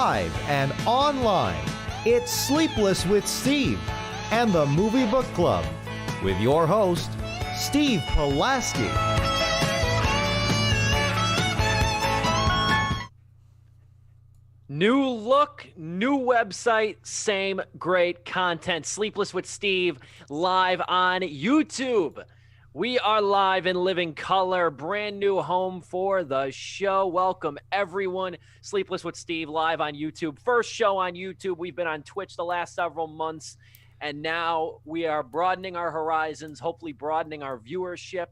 live and online. It's Sleepless with Steve and the Movie Book Club with your host, Steve Pulaski. New look, new website, same great content. Sleepless with Steve live on YouTube. We are live in living color, brand new home for the show. Welcome, everyone. Sleepless with Steve live on YouTube. First show on YouTube. We've been on Twitch the last several months, and now we are broadening our horizons, hopefully broadening our viewership,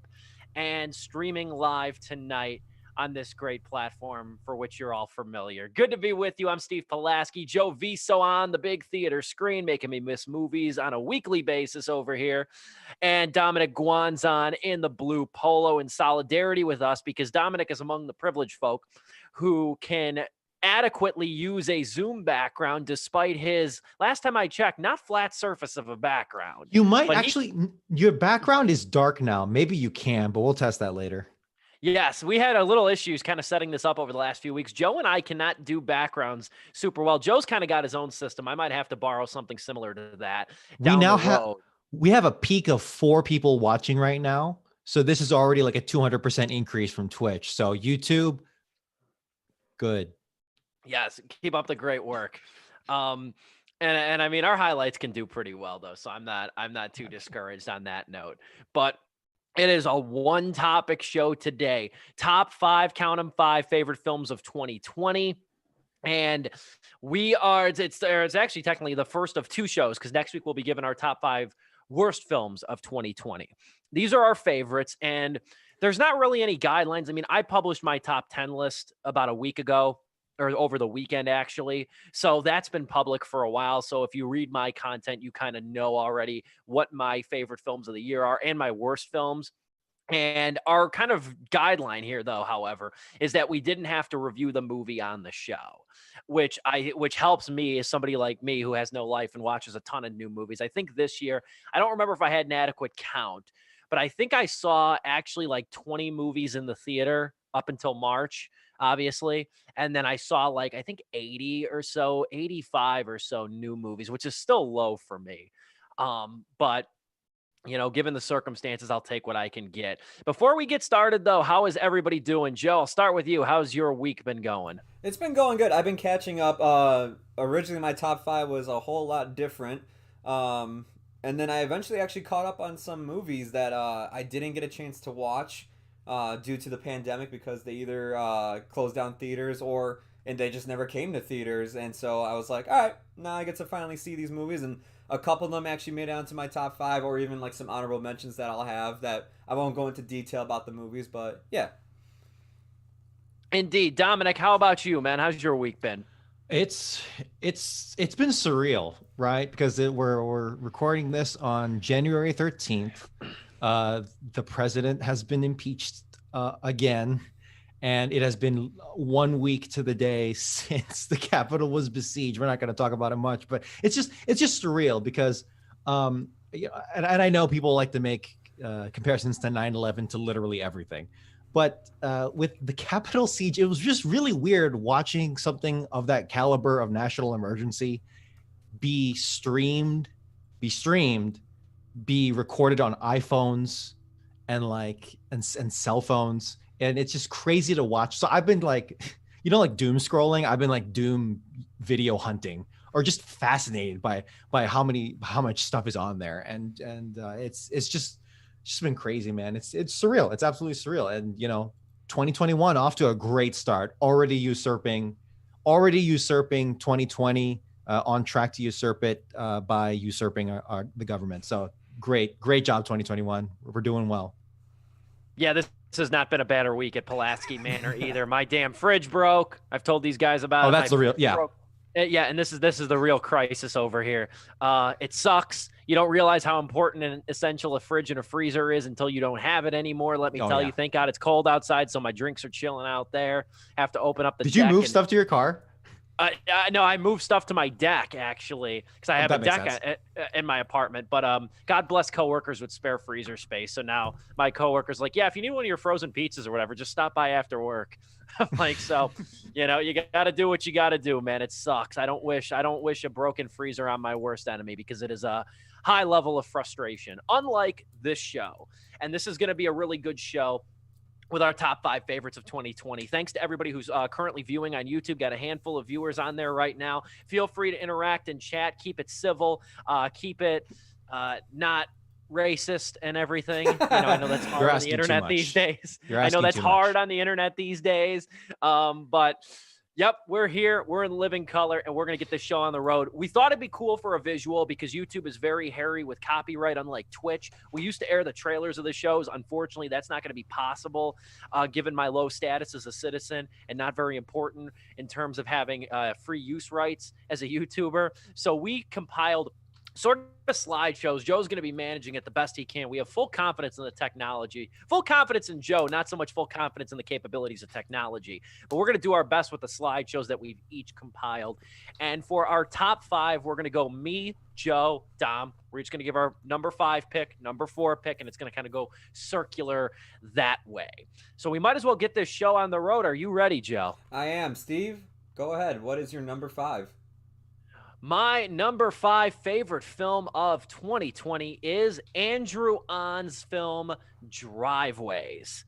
and streaming live tonight on this great platform for which you're all familiar. Good to be with you. I'm Steve Pulaski. Joe Viso on the big theater screen, making me miss movies on a weekly basis over here. And Dominic Guanzon in the blue polo in solidarity with us, because Dominic is among the privileged folk who can adequately use a Zoom background despite his, last time I checked, not flat surface of a background. You might actually, your background is dark now. Maybe you can, but we'll test that later. Yes, we had a little issues kind of setting this up over the last few weeks. Joe and I cannot do backgrounds super well. Joe's kind of got his own system. I might have to borrow something similar to that. We have a peak of 4 people watching right now. So this is already like a 200% increase from Twitch. So YouTube, good. Yes, keep up the great work. And I mean, our highlights can do pretty well though. So I'm not too discouraged on that note. But it is a one-topic show today. Top 5, count them 5 favorite films of 2020. And it's actually technically the first of 2 shows, because next week we'll be giving our top 5 worst films of 2020. These are our favorites, and there's not really any guidelines. I mean, I published my top 10 list about a week ago, or over the weekend, actually. So that's been public for a while. So if you read my content, you kind of know already what my favorite films of the year are and my worst films. And our kind of guideline here, though, however, is that we didn't have to review the movie on the show, which helps me as somebody like me who has no life and watches a ton of new movies. I think this year, I don't remember if I had an adequate count, but I think I saw actually like 20 movies in the theater up until March, obviously. And then I saw like, I think 85 or so new movies, which is still low for me. But you know, given the circumstances, I'll take what I can get. Before we get started though, how is everybody doing? Joe, I'll start with you. How's your week been going? It's been going good. I've been catching up. Originally my top 5 was a whole lot different. And then I eventually actually caught up on some movies that I didn't get a chance to watch due to the pandemic, because they either closed down theaters and they just never came to theaters. And so I was like, all right, now I get to finally see these movies. And a couple of them actually made it onto my top 5, or even like some honorable mentions that I'll have that I won't go into detail about the movies, but yeah. Indeed. Dominic, how about you, man? How's your week been? It's been surreal, right? Because we're recording this on January 13th. The president has been impeached again, and it has been 1 week to the day since the Capitol was besieged. We're not going to talk about it much, but it's just surreal because, and I know people like to make comparisons to 9/11 to literally everything, but with the Capitol siege, it was just really weird watching something of that caliber of national emergency be streamed, be recorded on iPhones and cell phones. And it's just crazy to watch. So I've been like, like doom scrolling. I've been like doom video hunting, or just fascinated by how much stuff is on there. And it's just been crazy, man. It's surreal. It's absolutely surreal. And 2021 off to a great start, already usurping 2020, on track to usurp it by usurping the government. So great job 2021. We're doing well. Yeah, this has not been a better week at Pulaski Manor either. My damn fridge broke. I've told these guys about it. Oh, that's the real, yeah. Yeah, and this is the real crisis over here. It sucks. You don't realize how important and essential a fridge and a freezer is until you don't have it anymore. Let me tell you, thank God it's cold outside, so my drinks are chilling out there. Have to open up the Did you move stuff to your car? No, I moved stuff to my deck actually because I have a That makes deck in my apartment. But God bless coworkers with spare freezer space. So now my coworker's like, yeah, if you need one of your frozen pizzas or whatever, just stop by after work. I'm like, so, you got to do what you got to do, man. It sucks. I don't wish a broken freezer on my worst enemy because it is a high level of frustration. Unlike this show, and this is going to be a really good show with our top 5 favorites of 2020. Thanks to everybody who's currently viewing on YouTube. Got a handful of viewers on there right now. Feel free to interact and chat. Keep it civil. Keep it not racist and everything. I know that's hard on the internet these days. I know that's hard on the internet these days. But yep, we're here. We're in living color, and we're going to get this show on the road. We thought it'd be cool for a visual because YouTube is very hairy with copyright, unlike Twitch. We used to air the trailers of the shows. Unfortunately, that's not going to be possible given my low status as a citizen and not very important in terms of having free use rights as a YouTuber. So we compiled sort of slideshows. Joe's going to be managing it the best he can. We have full confidence in the technology, full confidence in Joe, not so much full confidence in the capabilities of technology, but we're going to do our best with the slideshows that we've each compiled. And for our top 5, we're going to go me, Joe, Dom. We're just going to give our number 5 pick, number 4 pick, and it's going to kind of go circular that way. So we might as well get this show on the road. Are you ready, Joe? I am. Steve, go ahead. What is your number 5? My number 5 favorite film of 2020 is Andrew On's film Driveways.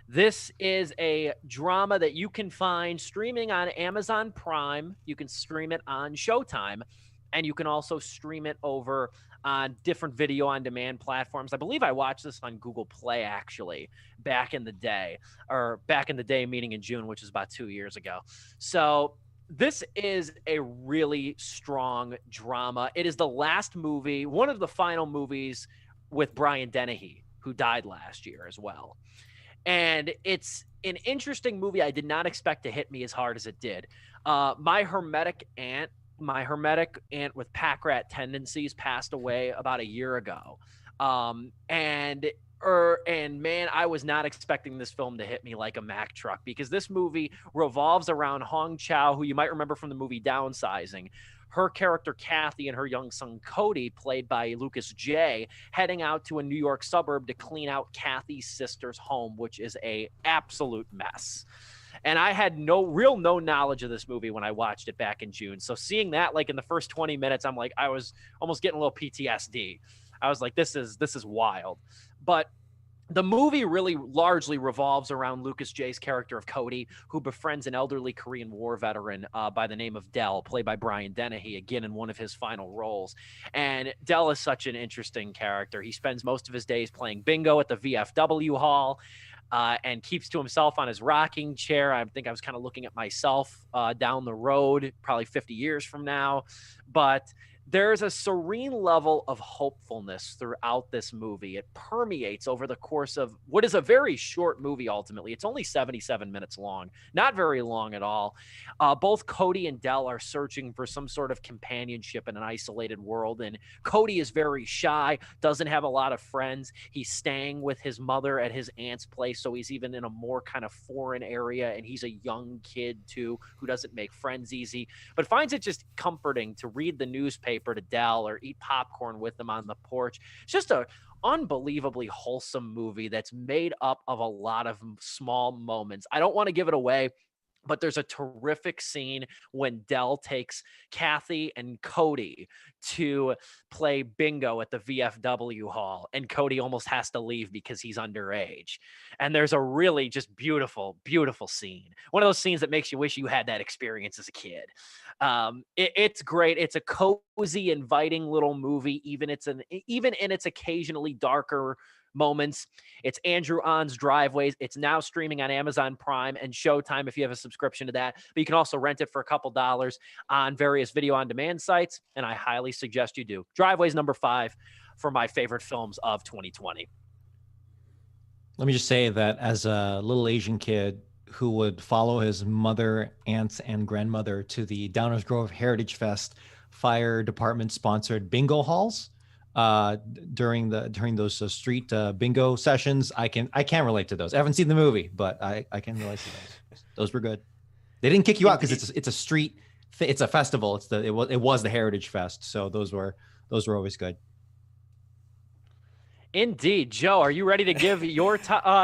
This is a drama that you can find streaming on Amazon Prime. You can stream it on Showtime, and you can also stream it over on different video on demand platforms. I believe I watched this on Google Play actually back in the day meaning in June, which is about 2 years ago. So this is a really strong drama. It is the last movie, one of the final movies with Brian Dennehy, who died last year as well. And it's an interesting movie I did not expect to hit me as hard as it did. My hermetic aunt with pack rat tendencies passed away about a year ago. And man, I was not expecting this film to hit me like a Mack truck because this movie revolves around Hong Chow, who you might remember from the movie Downsizing. Her character, Kathy, and her young son, Cody, played by Lucas J., heading out to a New York suburb to clean out Kathy's sister's home, which is a absolute mess. And I had no knowledge of this movie when I watched it back in June. So seeing that, like in the first 20 minutes, I'm like, I was almost getting a little PTSD. I was like, this is wild. But the movie really largely revolves around Lucas J's character of Cody, who befriends an elderly Korean War veteran by the name of Dell, played by Brian Dennehy, again in one of his final roles. And Dell is such an interesting character. He spends most of his days playing bingo at the VFW hall and keeps to himself on his rocking chair. I think I was kind of looking at myself down the road, probably 50 years from now. But there's a serene level of hopefulness throughout this movie. It permeates over the course of what is a very short movie, ultimately. It's only 77 minutes long, not very long at all. Both Cody and Dell are searching for some sort of companionship in an isolated world, and Cody is very shy, doesn't have a lot of friends. He's staying with his mother at his aunt's place, so he's even in a more kind of foreign area, and he's a young kid, too, who doesn't make friends easy, but finds it just comforting to read the newspaper to Dell or eat popcorn with them on the porch. It's just a unbelievably wholesome movie that's made up of a lot of small moments. I don't want to give it away, but there's a terrific scene when Dell takes Kathy and Cody to play bingo at the VFW hall, and Cody almost has to leave because he's underage. And there's a really just beautiful, beautiful scene. One of those scenes that makes you wish you had that experience as a kid. It's great. It's a cozy, inviting little movie, even in its occasionally darker moments. It's Andrew On's Driveways. It's now streaming on Amazon Prime and Showtime if you have a subscription to that. But you can also rent it for a couple dollars on various video on demand sites, and I highly suggest you do. Driveways number 5 for my favorite films of 2020. Let me just say that as a little Asian kid who would follow his mother, aunts, and grandmother to the Downers Grove Heritage Fest Fire Department sponsored bingo halls during those street bingo sessions, I can relate to those. I haven't seen the movie, but I can relate to those. Those were good. They didn't kick you out because it's a street it's a festival. It was the Heritage Fest, so those were always good. Indeed. Joe, are you ready to give your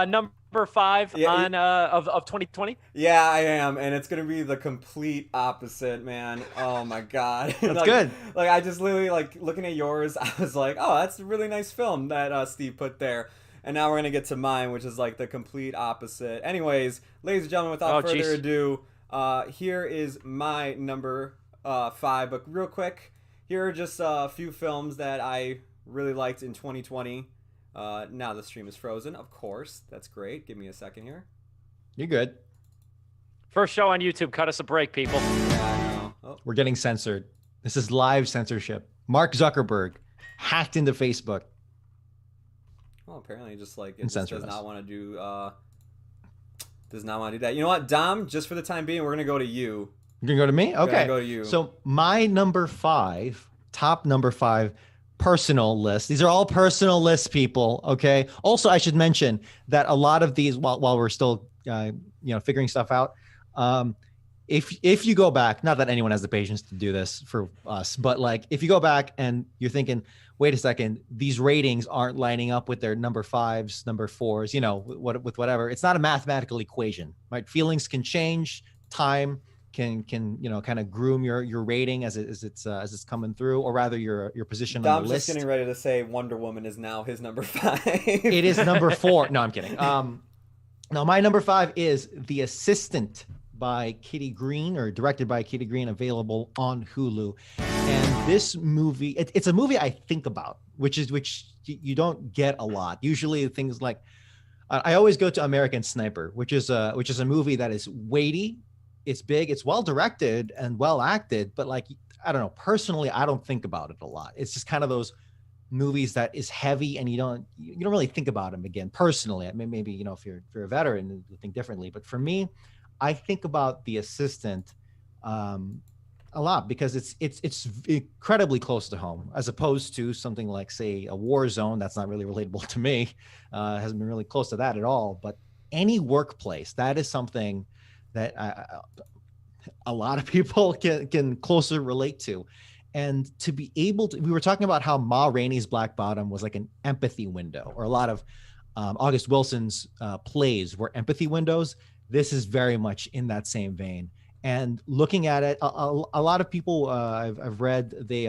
number 5 on of 2020? Yeah, I am, and it's gonna be the complete opposite, man. Oh my god, that's good. Like I just literally like looking at yours, I was like, oh, that's a really nice film that Steve put there. And now we're gonna get to mine, which is like the complete opposite. Anyways, ladies and gentlemen, without further ado, here is my number 5. But real quick, here are just a few films that I really liked in 2020. Now the stream is frozen, of course. That's great. Give me a second here. You're good. First show on YouTube. Cut us a break, people. Yeah, I know. Oh. We're getting censored. This is live censorship. Mark Zuckerberg hacked into Facebook. Well, apparently, just like it just does not want to do. Does not want to do that. You know what, Dom? Just for the time being, we're gonna go to you. You're gonna go to me? Okay. Go to you. So my number 5, top number 5. Personal list. These are all personal lists, people. Okay. Also, I should mention that a lot of these, while we're still, figuring stuff out, if you go back, not that anyone has the patience to do this for us, but like if you go back and you're thinking, wait a second, these ratings aren't lining up with their number 5s, number 4s, with whatever. It's not a mathematical equation, right? Feelings can change, time can kind of groom your rating as it's coming through, or rather your position on the list. I'm just getting ready to say Wonder Woman is now his number 5. It is number 4. No, I'm kidding. Now my number 5 is The Assistant by Kitty Green, or directed by Kitty Green, available on Hulu. And this movie, it's a movie I think about, which you don't get a lot. Usually things like, I always go to American Sniper, which is a movie that is weighty. It's big, it's well directed and well acted, but like, I don't know, personally, I don't think about it a lot. It's just kind of those movies that is heavy and you don't really think about them again. Personally, I mean, maybe, if you're a veteran, you think differently, but for me, I think about The Assistant a lot because it's incredibly close to home, as opposed to something like, say, a War Zone. That's not really relatable to me. Hasn't been really close to that at all. But any workplace, that is something that a lot of people can closer relate to. And to be able to, we were talking about how Ma Rainey's Black Bottom was like an empathy window, or a lot of August Wilson's plays were empathy windows. This is very much in that same vein. And looking at it, a lot of people I've read, they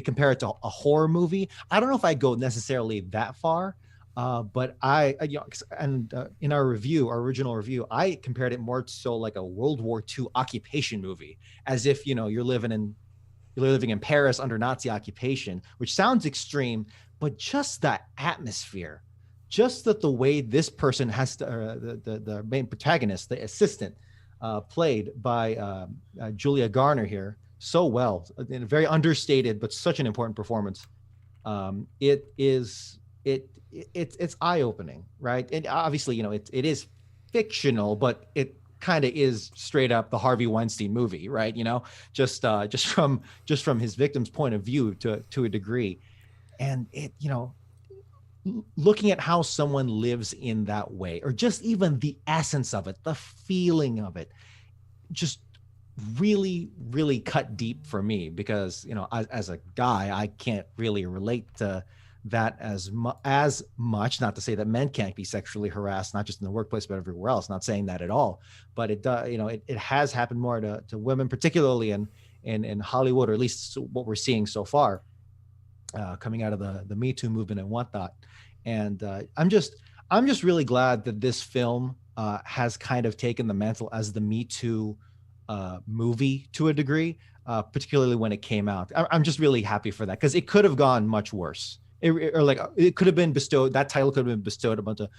compare it to a horror movie. I don't know if I go necessarily that far. But in our original review, I compared it more so like a World War II occupation movie, as if, you're living in Paris under Nazi occupation, which sounds extreme, but just that atmosphere, just that the way this person has to, the main protagonist, the assistant, played by Julia Garner here so well, in a very understated, but such an important performance. It's eye-opening, right? And obviously, it is fictional, but it kind of is straight up the Harvey Weinstein movie, right? Just from his victim's point of view to a degree. And it, looking at how someone lives in that way, or just even the essence of it, the feeling of it, just really, really cut deep for me, because, as a guy, I can't really relate to that as much. Not to say that men can't be sexually harassed, not just in the workplace, but everywhere else. Not saying that at all, but it does, it has happened more to women, particularly in Hollywood, or at least what we're seeing so far, coming out of the Me Too movement and whatnot. And I'm just really glad that this film has kind of taken the mantle as the Me Too movie to a degree, particularly when it came out. I'm just really happy for that, because it could have gone much worse. It could have been bestowed. That title could have been bestowed to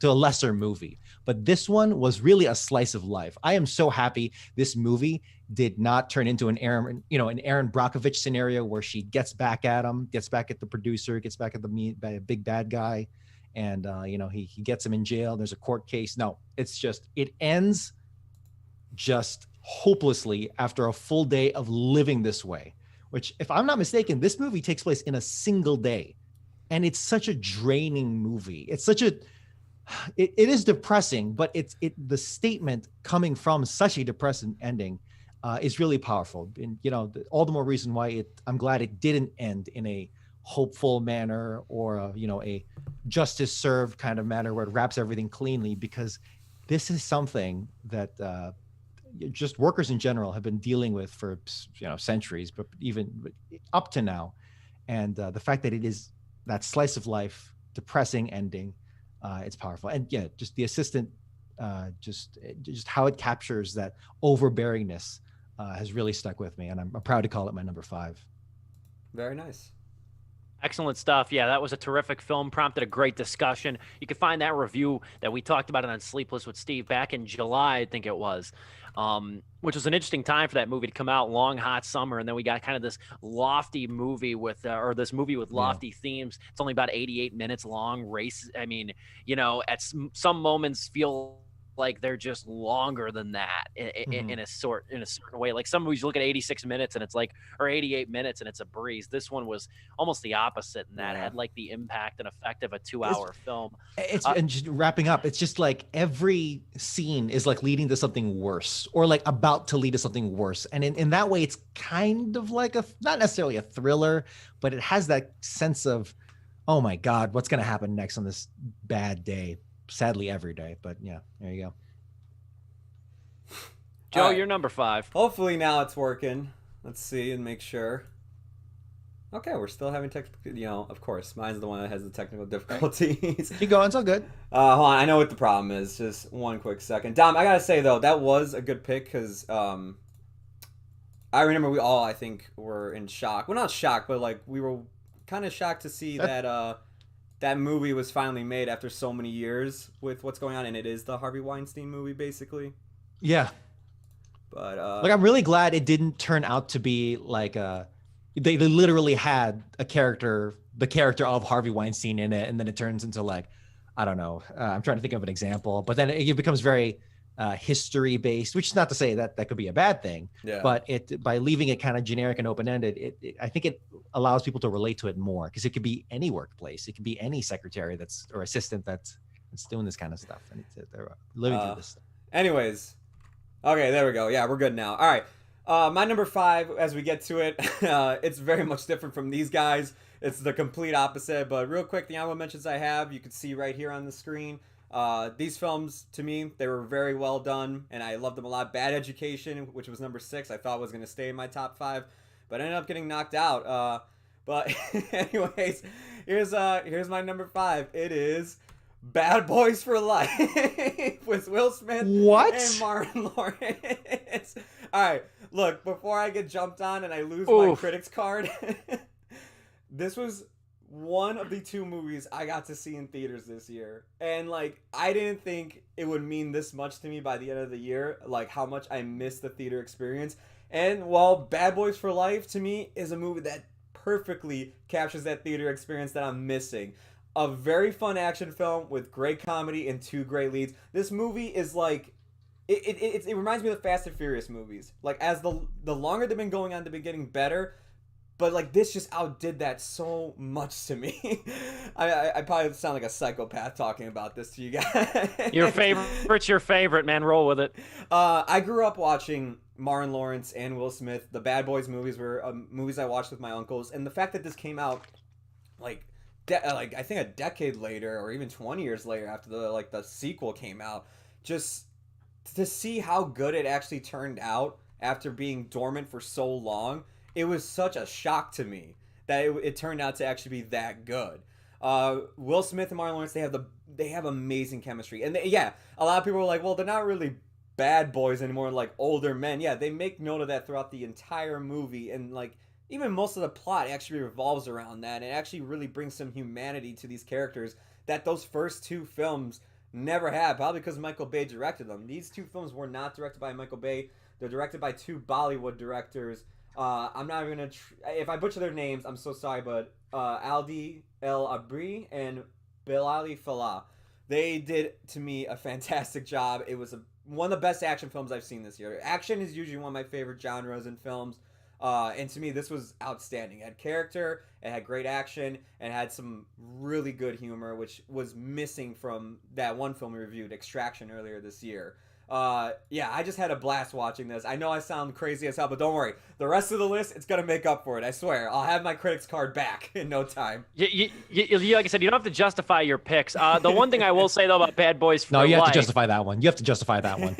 a lesser movie. But this one was really a slice of life. I am so happy this movie did not turn into an Aaron Brockovich scenario where she gets back at him, gets back at the producer, gets back at the big bad guy, and he gets him in jail. There's a court case. No, it ends just hopelessly after a full day of living this way. Which, if I'm not mistaken, this movie takes place in a single day. And it's such a draining movie. It's such a, it is depressing, but the statement coming from such a depressing ending is really powerful. And all the more reason why I'm glad it didn't end in a hopeful manner or a justice served kind of manner where it wraps everything cleanly, because this is something that just workers in general have been dealing with for centuries, but even up to now. And the fact that it is that slice of life depressing ending, it's powerful. And yeah, just the assistant, just how it captures that overbearingness has really stuck with me, and I'm proud to call it my number 5. Very nice. Excellent stuff. Yeah, that was a terrific film, prompted a great discussion. You can find that review that we talked about it on Sleepless with Steve back in July, I think it was, which was an interesting time for that movie to come out, long, hot summer. And then we got kind of this lofty movie with lofty themes. It's only about 88 minutes long. Race. I mean, at some moments feel like they're just longer than that in a certain way. Like some movies you look at 86 minutes and it's like, or 88 minutes and it's a breeze. This one was almost the opposite in that. It had like the impact and effect of a 2-hour film. And just wrapping up, it's just like every scene is like leading to something worse, or like about to lead to something worse. And in that way, it's kind of like not necessarily a thriller, but it has that sense of, oh my God, what's going to happen next on this bad day? Sadly, every day, but yeah, there you go. Joe, right. You're number 5. Hopefully now it's working. Let's see and make sure. Okay, we're still having technical. Of course, mine's the one that has the technical difficulties. Keep going, it's all good. Hold on, I know what the problem is. Just one quick second. Dom, I gotta say though, that was a good pick because I remember we all, I think, were in shock. Well, not shock, but like we were kind of shocked to see that movie was finally made after so many years with what's going on, and it is the Harvey Weinstein movie, basically. Yeah. But I'm really glad it didn't turn out to be like they literally had the character of Harvey Weinstein in it, and then it turns into like, I don't know. I'm trying to think of an example, but then it becomes very history based, which is not to say that that could be a bad thing. Yeah. But by leaving it kind of generic and open ended, I think it allows people to relate to it more, because it could be any workplace, it could be any secretary or assistant that's doing this kind of stuff, and they're living through this stuff. Anyways, okay, there we go. Yeah, we're good now. All right. My number 5, as we get to it, it's very much different from these guys. It's the complete opposite. But real quick, the honorable mentions I have, you can see right here on the screen. These films, to me, they were very well done, and I loved them a lot. Bad Education, which was number 6, I thought was going to stay in my top 5, but I ended up getting knocked out. But anyways, here's my number 5. It is Bad Boys for Life with Will Smith and Martin Lawrence. All right, look, before I get jumped on and I lose my critics card, this was one of the 2 movies I got to see in theaters this year. And like, I didn't think it would mean this much to me by the end of the year, like how much I missed the theater experience. And while Bad Boys for Life to me is a movie that perfectly captures that theater experience that I'm missing. A very fun action film with great comedy and 2 great leads. This movie is like, it reminds me of the Fast and Furious movies. Like, as the longer they've been going on, they've been getting better. But like, this just outdid that so much to me. I probably sound like a psychopath talking about this to you guys. Your favorite, man. Roll with it. I grew up watching Martin Lawrence and Will Smith. The Bad Boys movies were movies I watched with my uncles, and the fact that this came out like I think a decade later, or even 20 years later after the sequel came out, just to see how good it actually turned out after being dormant for so long, it was such a shock to me that it turned out to actually be that good. Will Smith and Martin Lawrence, they have amazing chemistry, and a lot of people are like, well, they're not really bad boys anymore, like older men. Yeah, they make note of that throughout the entire movie, and like even most of the plot actually revolves around that. It actually really brings some humanity to these characters that those first 2 films never had, probably because Michael Bay directed them. These 2 films were not directed by Michael Bay. They're directed by 2 Bollywood directors. I'm not even going to... if I butcher their names, I'm so sorry, but Aldi El Abri and Bilali Falah. They did, to me, a fantastic job. It was one of the best action films I've seen this year. Action is usually one of my favorite genres in films. And to me, this was outstanding. It had character, it had great action, and had some really good humor, which was missing from that one film we reviewed, Extraction, earlier this year. Yeah, I just had a blast watching this. I know I sound crazy as hell, but don't worry. The rest of the list, it's gonna make up for it. I swear. I'll have my critics card back in no time. You, like I said, you don't have to justify your picks. The one thing I will say though about Bad Boys for No, you have Life, to justify that one. You have to justify that one.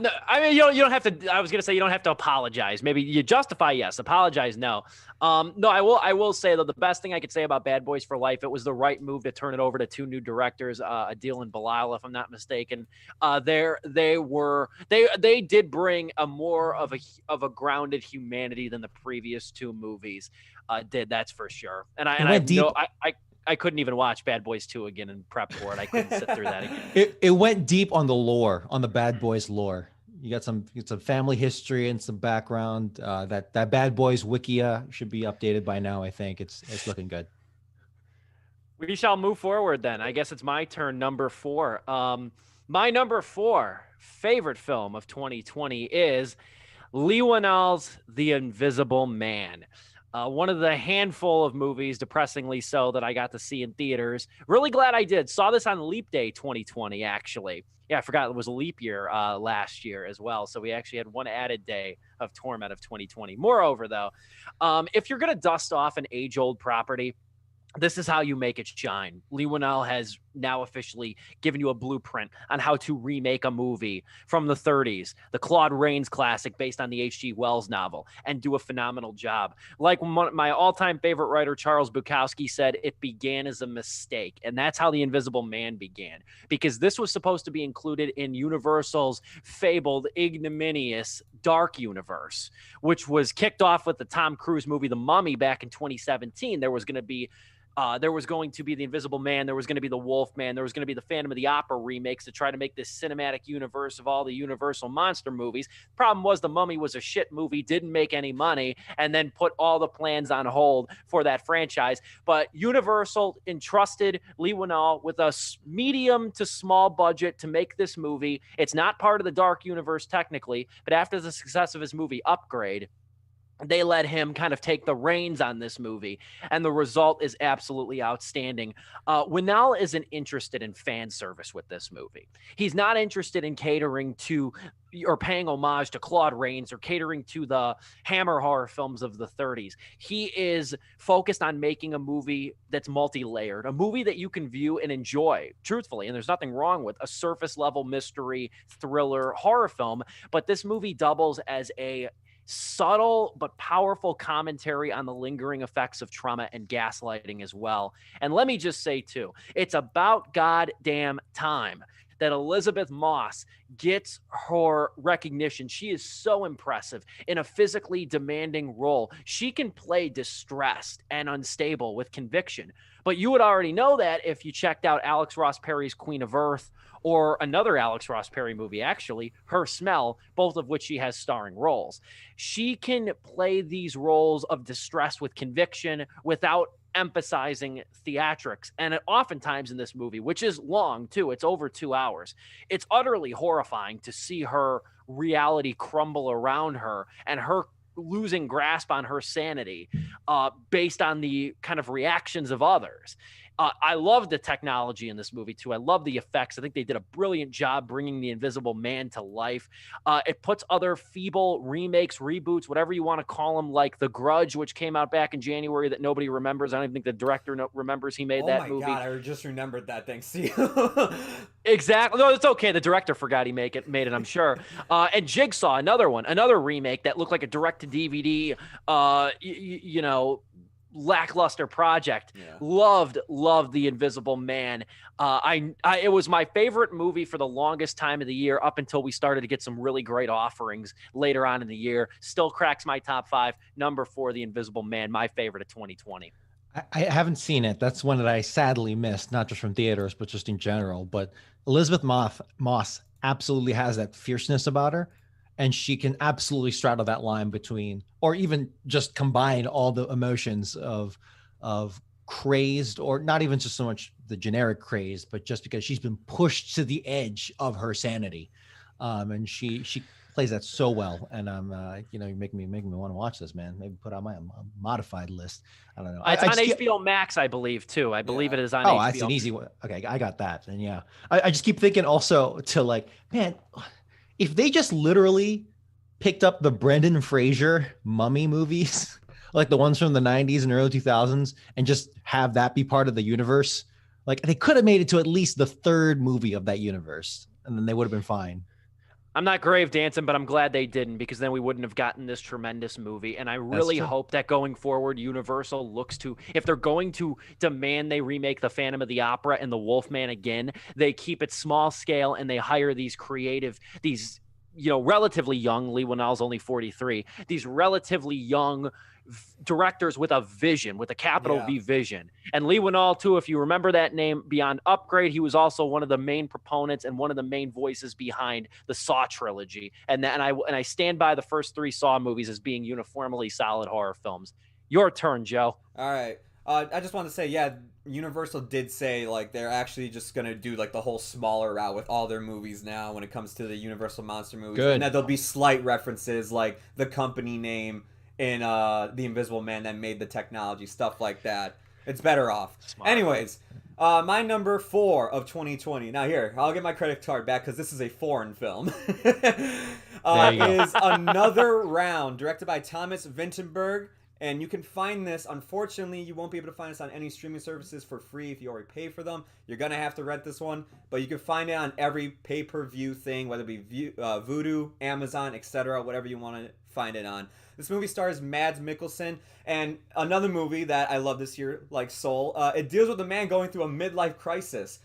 no, I mean, you don't have to. I was gonna say you don't have to apologize. Maybe you justify, yes. Apologize, no. No, I will say though, the best thing I could say about Bad Boys for Life, it was the right move to turn it over to two new directors, Adil and Bilal, if I'm not mistaken. They did bring a more of a grounded humanity than the previous two movies did. That's for sure. And I couldn't even watch Bad Boys 2 again and prep for it. I couldn't sit through that again. It went deep on the lore, on the Bad Boys lore. You got some family history and some background. That Bad Boys Wikia should be updated by now. I think it's looking good. We shall move forward then. I guess it's my turn. Number 4. My number 4 favorite film of 2020 is Leigh Whannell's The Invisible Man. One of the handful of movies, depressingly so, that I got to see in theaters. Really glad I did. Saw this on Leap Day 2020, actually. Yeah, I forgot it was a leap year last year as well. So we actually had one added day of torment of 2020. Moreover, though, if you're going to dust off an age-old property, this is how you make it shine. Leigh Whannell has now officially given you a blueprint on how to remake a movie from the 30s, the Claude Rains classic based on the H.G. Wells novel, and do a phenomenal job. Like my all-time favorite writer, Charles Bukowski, said, it began as a mistake. And that's how The Invisible Man began, because this was supposed to be included in Universal's fabled, ignominious Dark Universe, which was kicked off with the Tom Cruise movie The Mummy back in 2017. There was going to be The Invisible Man. There was going to be The Wolf Man. There was going to be the Phantom of the Opera remakes to try to make this cinematic universe of all the Universal monster movies. Problem was The Mummy was a shit movie, didn't make any money, and then put all the plans on hold for that franchise. But Universal entrusted Leigh Whannell with a medium to small budget to make this movie. It's not part of the Dark Universe technically, but after the success of his movie Upgrade, they let him kind of take the reins on this movie, and the result is absolutely outstanding. Whannell isn't interested in fan service with this movie. He's not interested in catering to or paying homage to Claude Rains or catering to the Hammer horror films of the 30s. He is focused on making a movie that's multi-layered, a movie that you can view and enjoy, truthfully, and there's nothing wrong with a surface-level mystery, thriller, horror film, but this movie doubles as a subtle but powerful commentary on the lingering effects of trauma and gaslighting as well. And let me just say, too, it's about goddamn time that Elizabeth Moss gets her recognition. She is so impressive in a physically demanding role. She can play distressed and unstable with conviction. But you would already know that if you checked out Alex Ross Perry's Queen of Earth, or another Alex Ross Perry movie, actually, Her Smell, both of which she has starring roles. She can play these roles of distress with conviction without emphasizing theatrics. And oftentimes in this movie, which is long too, it's over 2 hours, it's utterly horrifying to see her reality crumble around her and her losing grasp on her sanity based on the kind of reactions of others. I love the technology in this movie, too. I love the effects. I think they did a brilliant job bringing The Invisible Man to life. It puts other feeble remakes, reboots, whatever you want to call them, like The Grudge, which came out back in January that nobody remembers. I don't even think the director remembers he made that movie. Oh, my God. I just remembered that. Thanks. See Exactly. No, it's okay. The director forgot he made it, I'm sure. And Jigsaw, another remake that looked like a direct-to-DVD, lackluster project. Yeah. Loved The Invisible Man. It was my favorite movie for the longest time of the year up until we started to get some really great offerings later on in the year. Still cracks my top 5. Number 4, The Invisible Man, my favorite of 2020. I haven't seen it. That's one that I sadly missed, not just from theaters, but just in general. But Elizabeth Moss absolutely has that fierceness about her. And she can absolutely straddle that line between, or even just combine all the emotions of crazed, or not even just so much the generic crazed, but just because she's been pushed to the edge of her sanity. And she plays that so well, and you know, you're making me want to watch this, man. Maybe put on my modified list. I don't know. It's I on just get, HBO Max, I believe, too. I believe it is on oh, HBO. that's an easy one. Okay, I got that. And yeah, I just keep thinking also to like, man, if they just literally picked up the Brendan Fraser mummy movies, like the ones from the 90s and early 2000s, and just have that be part of the universe, like they could have made it to at least the third movie of that universe, and then they would have been fine. I'm not grave dancing, but I'm glad they didn't, because then we wouldn't have gotten this tremendous movie. And I That's really true. hope that going forward, Universal looks to, if they're going to demand they remake the Phantom of the Opera and the Wolfman again, they keep it small scale and they hire these creative, these, you know, relatively young, Lee Winnell's only 43, these relatively young directors with a vision, with a capital V vision. And Lee Winnell, too, if you remember that name, beyond Upgrade, he was also one of the main proponents and one of the main voices behind the Saw trilogy. And I stand by the first 3 Saw movies as being uniformly solid horror films. Your turn, Joe. All right. I just want to say, yeah, Universal did say like they're actually just gonna do like the whole smaller route with all their movies now when it comes to the Universal monster movies, Good. and that there'll be slight references like the company name in The Invisible Man that made the technology, stuff like that. It's better off. Smart. Anyways, my number 4 of 2020. Now here, I'll get my credit card back because this is a foreign film. Is Another Round, directed by Thomas Vinterberg. And you can find this, unfortunately, you won't be able to find this on any streaming services for free if you already pay for them. You're going to have to rent this one. But you can find it on every pay-per-view thing, whether it be Vudu, Amazon, etc., whatever you want to find it on. This movie stars Mads Mikkelsen, and another movie that I love this year, like Soul, it deals with a man going through a midlife crisis.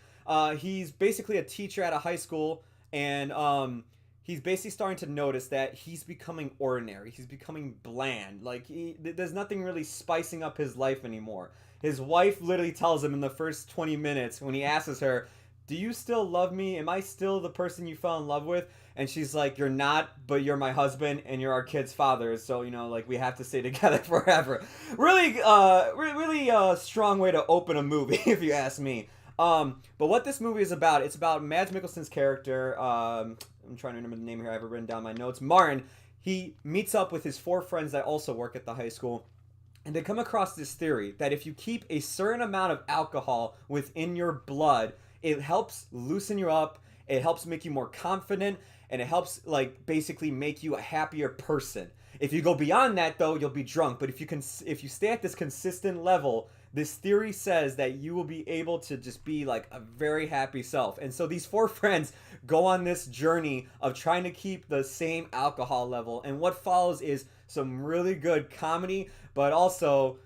He's basically a teacher at a high school, and he's basically starting to notice that he's becoming ordinary. He's becoming bland. Like, there's nothing really spicing up his life anymore. His wife literally tells him in the first 20 minutes when he asks her, "Do you still love me? Am I still the person you fell in love with?" And she's like, "You're not, but you're my husband and you're our kid's father. So, you know, like, we have to stay together forever." Really, really strong way to open a movie, if you ask me. But what this movie is about, it's about Mads Mikkelsen's character. I'm trying to remember the name here. I have it written down in my notes. Martin. He meets up with his 4 friends that also work at the high school. And they come across this theory that if you keep a certain amount of alcohol within your blood, it helps loosen you up. It helps make you more confident. And it helps, like, basically make you a happier person. If you go beyond that, though, you'll be drunk. But if you stay at this consistent level, this theory says that you will be able to just be like a very happy self. And so these 4 friends go on this journey of trying to keep the same alcohol level. And what follows is some really good comedy, but also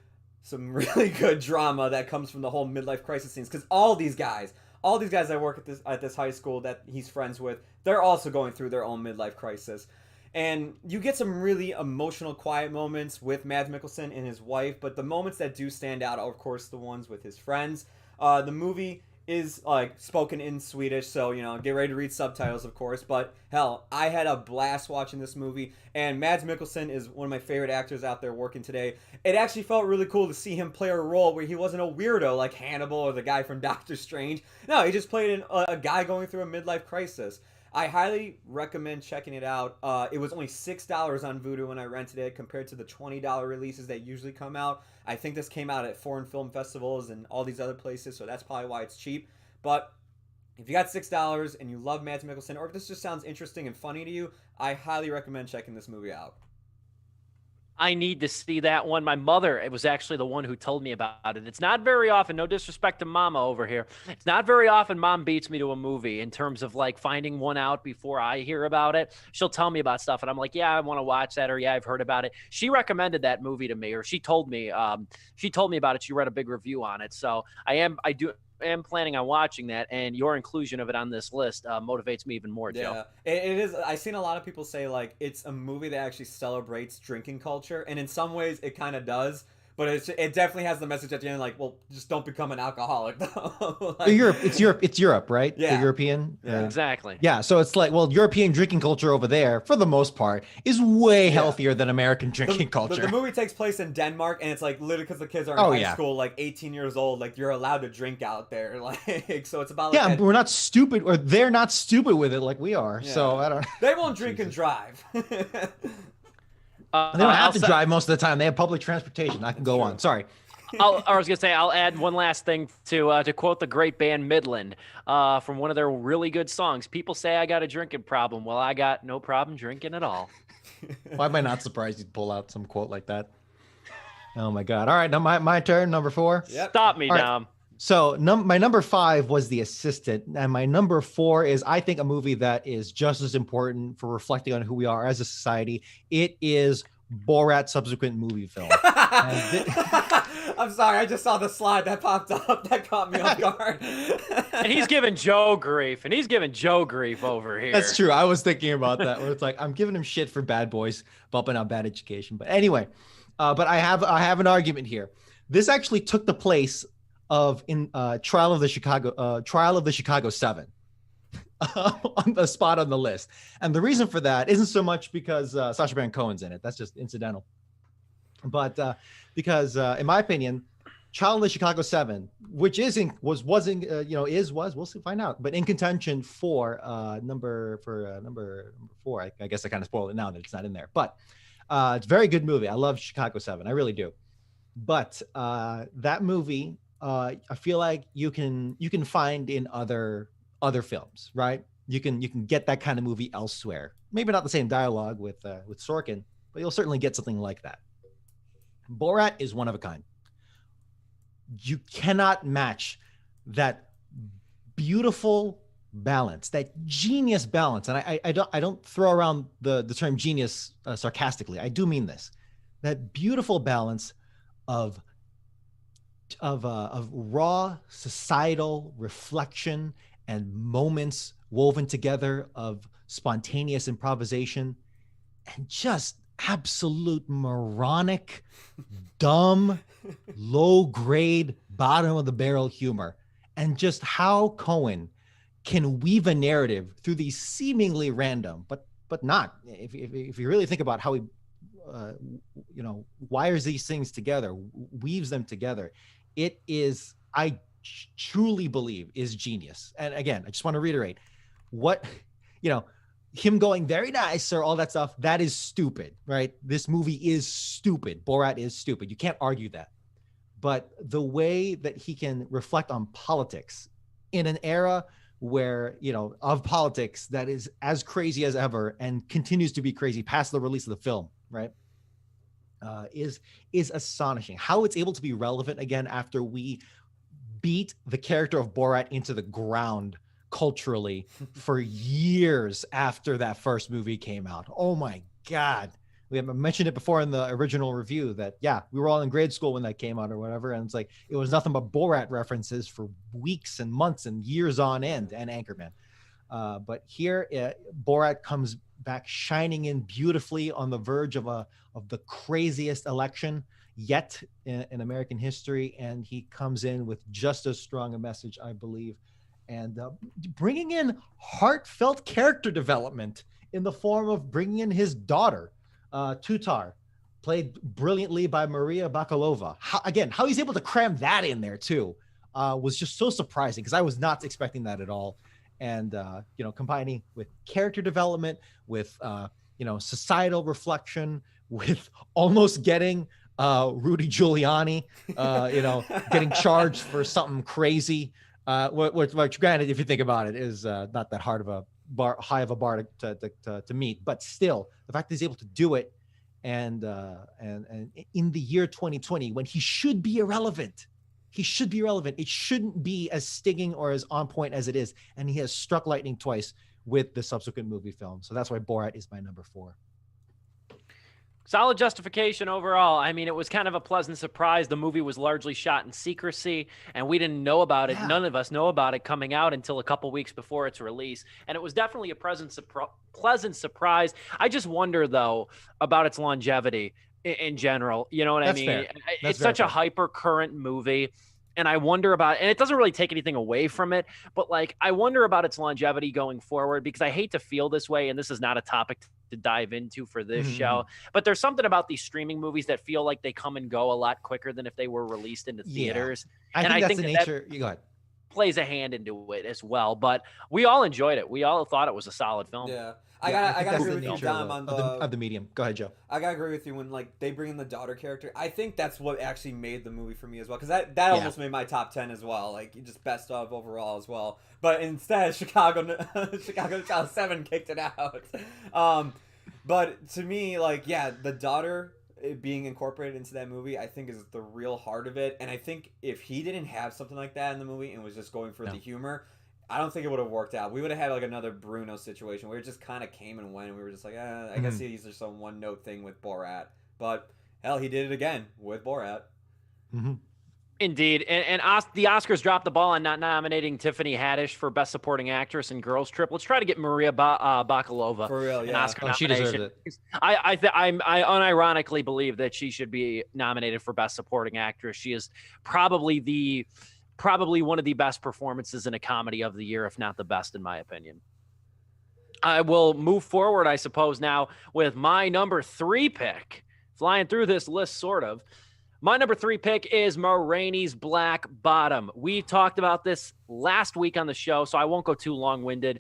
some really good drama that comes from the whole midlife crisis scenes. Because all these guys that work at this high school that he's friends with, they're also going through their own midlife crisis. And you get some really emotional, quiet moments with Mads Mikkelsen and his wife, but the moments that do stand out are, of course, the ones with his friends. The movie is, like, spoken in Swedish, so, you know, get ready to read subtitles, of course. But, hell, I had a blast watching this movie, and Mads Mikkelsen is one of my favorite actors out there working today. It actually felt really cool to see him play a role where he wasn't a weirdo like Hannibal or the guy from Doctor Strange. No, he just played a guy going through a midlife crisis. I highly recommend checking it out. It was only $6 on Vudu when I rented it compared to the $20 releases that usually come out. I think this came out at foreign film festivals and all these other places, so that's probably why it's cheap. But if you got $6 and you love Mads Mikkelsen, or if this just sounds interesting and funny to you, I highly recommend checking this movie out. I need to see that one. My mother, it was actually the one who told me about it. It's not very often, no disrespect to Mama over here. It's not very often Mom beats me to a movie in terms of like finding one out before I hear about it. She'll tell me about stuff and I'm like, yeah, I want to watch that, or yeah, I've heard about it. She recommended that movie to me, or she told me about it. She read a big review on it. So I am planning on watching that, and your inclusion of it on this list motivates me even more, Joe. Yeah, it is. I've seen a lot of people say like it's a movie that actually celebrates drinking culture, and in some ways it kind of does. but it definitely has the message at the end, like, well, just don't become an alcoholic, though. It's Europe, right? Yeah. The European. Yeah. Exactly. Yeah, so it's like, well, European drinking culture over there, for the most part, is way healthier than American drinking culture. The movie takes place in Denmark, and it's like literally because the kids are in high school, like 18 years old, like you're allowed to drink out there, like so it's about like we're not stupid, or they're not stupid with it like we are. Yeah. So I don't. They won't drink and drive. They don't have to drive most of the time. They have public transportation. I can go on. Sorry. I was gonna say I'll add one last thing to quote the great band Midland from one of their really good songs. People say I got a drinking problem. Well, I got no problem drinking at all. Why am I not surprised you'd pull out some quote like that? Oh my God! All right, now my turn. Number 4. Yep. Stop me, Dom. Right. So my number 5 was The Assistant, and my number 4 is, I think, a movie that is just as important for reflecting on who we are as a society. It is Borat's subsequent movie film. I'm sorry, I just saw the slide that popped up. That caught me off guard. And he's giving Joe grief, over here. That's true. I was thinking about that, where it's like, I'm giving him shit for Bad Boys bumping out Bad Education. But anyway, but I have an argument here. This actually took the place of Trial of the Chicago 7. On the spot on the list. And the reason for that isn't so much because Sacha Baron Cohen's in it. That's just incidental. But because in my opinion, Trial of the Chicago 7, which we'll find out, but in contention for number 4. I guess I kind of spoiled it now that it's not in there. But it's a very good movie. I love Chicago 7. I really do. But that movie, I feel like you can find in other films, right? You can get that kind of movie elsewhere. Maybe not the same dialogue with Sorkin, but you'll certainly get something like that. Borat is one of a kind. You cannot match that beautiful balance, that genius balance. And I don't throw around the term genius sarcastically. I do mean this. That beautiful balance of raw societal reflection and moments woven together of spontaneous improvisation and just absolute moronic, dumb, low-grade, bottom-of-the-barrel humor. And just how Cohen can weave a narrative through these seemingly random, but not. If you really think about how he, wires these things together, weaves them together, it is, I truly believe, is genius. And again, I just want to reiterate him going very nice or all that stuff, that is stupid, right? This movie is stupid. Borat is stupid. You can't argue that. But the way that he can reflect on politics in an era where, of politics that is as crazy as ever and continues to be crazy past the release of the film, right? Is astonishing. How it's able to be relevant again after we beat the character of Borat into the ground culturally for years after that first movie came out. Oh my God. We have mentioned it before in the original review that, we were all in grade school when that came out or whatever. And it's like, it was nothing but Borat references for weeks and months and years on end, and Anchorman. But here Borat comes back shining in beautifully on the verge of the craziest election yet in American history. And he comes in with just as strong a message, I believe, and bringing in heartfelt character development in the form of bringing in his daughter, Tutar, played brilliantly by Maria Bakalova. How he's able to cram that in there too was just so surprising, because I was not expecting that at all. And combining with character development, with societal reflection, with almost getting Rudy Giuliani, getting charged for something crazy. Which granted, if you think about it, is not that high of a bar to meet, but still, the fact that he's able to do it, and in the year 2020, when he should be irrelevant, it shouldn't be as stinging or as on point as it is, and he has struck lightning twice with the subsequent movie film. So that's why Borat is my number 4. Solid justification overall. I mean, it was kind of a pleasant surprise. The movie was largely shot in secrecy, and we didn't know about it. Yeah. None of us know about it coming out until a couple weeks before its release. And it was definitely a pleasant surprise. I just wonder, though, about its longevity. in general. You know what That's I mean? fair. That's It's very such a fair. hyper current movie. And I wonder about, and it doesn't really take anything away from it, but like, I wonder about its longevity going forward, because I hate to feel this way. And this is not a topic to dive into for this show, but there's something about these streaming movies that feel like they come and go a lot quicker than if they were released into theaters. I And think I that's think the that nature. You go ahead. plays a hand into it as well. But we all enjoyed it. We all thought it was a solid film. Yeah. I I think gotta that's agree the with you, nature Dom, on of the medium. Go ahead, Joe. I gotta agree with you when like they bring in the daughter character. I think that's what actually made the movie for me as well, because that almost made my top 10 as well, like just best of overall as well. But instead, Chicago Child 7 kicked it out. But to me, like, yeah, the daughter being incorporated into that movie, I think is the real heart of it. And I think if he didn't have something like that in the movie and was just going for the humor, I don't think it would have worked out. We would have had like another Bruno situation where it just kind of came and went, and we were just like, I guess he's just some one note thing with Borat. But hell, he did it again with Borat. Indeed. And the Oscars dropped the ball on not nominating Tiffany Haddish for Best Supporting Actress in Girls Trip. Let's try to get Maria Bakalova For real, an yeah. Oscar She nomination. deserved it. I unironically believe that she should be nominated for Best Supporting Actress. She is probably one of the best performances in a comedy of the year, if not the best, in my opinion. I will move forward, I suppose, now with my number 3 pick. Flying through this list, sort of. My number 3 pick is Ma Rainey's Black Bottom. We talked about this last week on the show, so I won't go too long-winded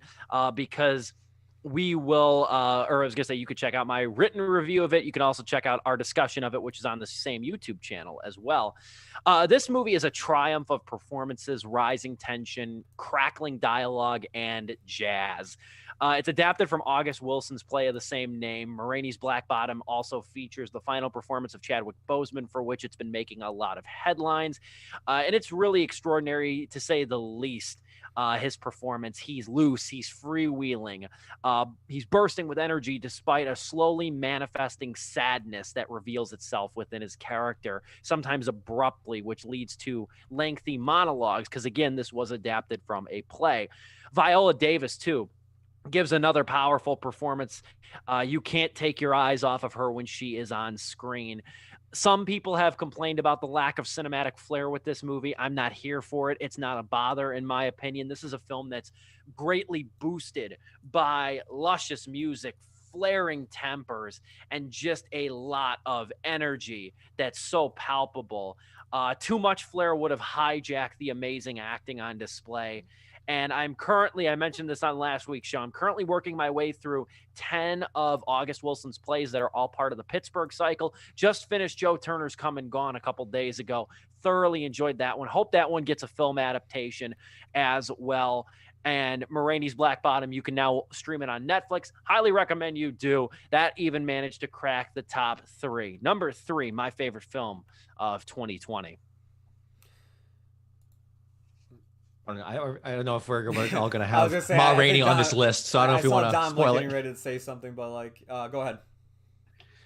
because we will, or I was going to say, you could check out my written review of it. You can also check out our discussion of it, which is on the same YouTube channel as well. This movie is a triumph of performances, rising tension, crackling dialogue, and jazz. It's adapted from August Wilson's play of the same name. Ma Rainey's Black Bottom also features the final performance of Chadwick Boseman, for which it's been making a lot of headlines. And it's really extraordinary, to say the least. His performance, he's loose, he's freewheeling, he's bursting with energy despite a slowly manifesting sadness that reveals itself within his character, sometimes abruptly, which leads to lengthy monologues, because again, this was adapted from a play. Viola Davis, too, gives another powerful performance. You can't take your eyes off of her when she is on screen. Some people have complained about the lack of cinematic flair with this movie. I'm not here for it. It's not a bother, in my opinion. This is a film that's greatly boosted by luscious music, flaring tempers, and just a lot of energy that's so palpable. Too much flair would have hijacked the amazing acting on display. And I mentioned this on last week's show, I'm currently working my way through 10 of August Wilson's plays that are all part of the Pittsburgh cycle. Just finished Joe Turner's Come and Gone a couple days ago. Thoroughly enjoyed that one. Hope that one gets a film adaptation as well. And Ma Rainey's Black Bottom, you can now stream it on Netflix. Highly recommend you do. That even managed to crack the top 3. Number 3, my favorite film of 2020. I don't know if we're all going to have say, Ma Rainey on this list, so I don't know if you want to spoil getting it. ready to say something, but like, go ahead.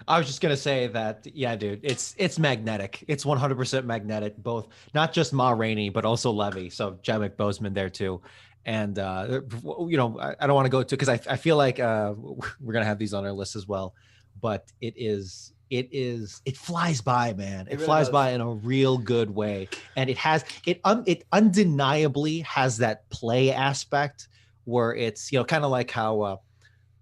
I was just going to say that, yeah, dude, it's magnetic. It's 100% magnetic, both, not just Ma Rainey, but also Levy. So Chadwick Boseman there too. And, I don't want to go to, because I feel like we're going to have these on our list as well, but it flies by, man. It really flies by in a real good way. And it undeniably has that play aspect where it's, kind of like how,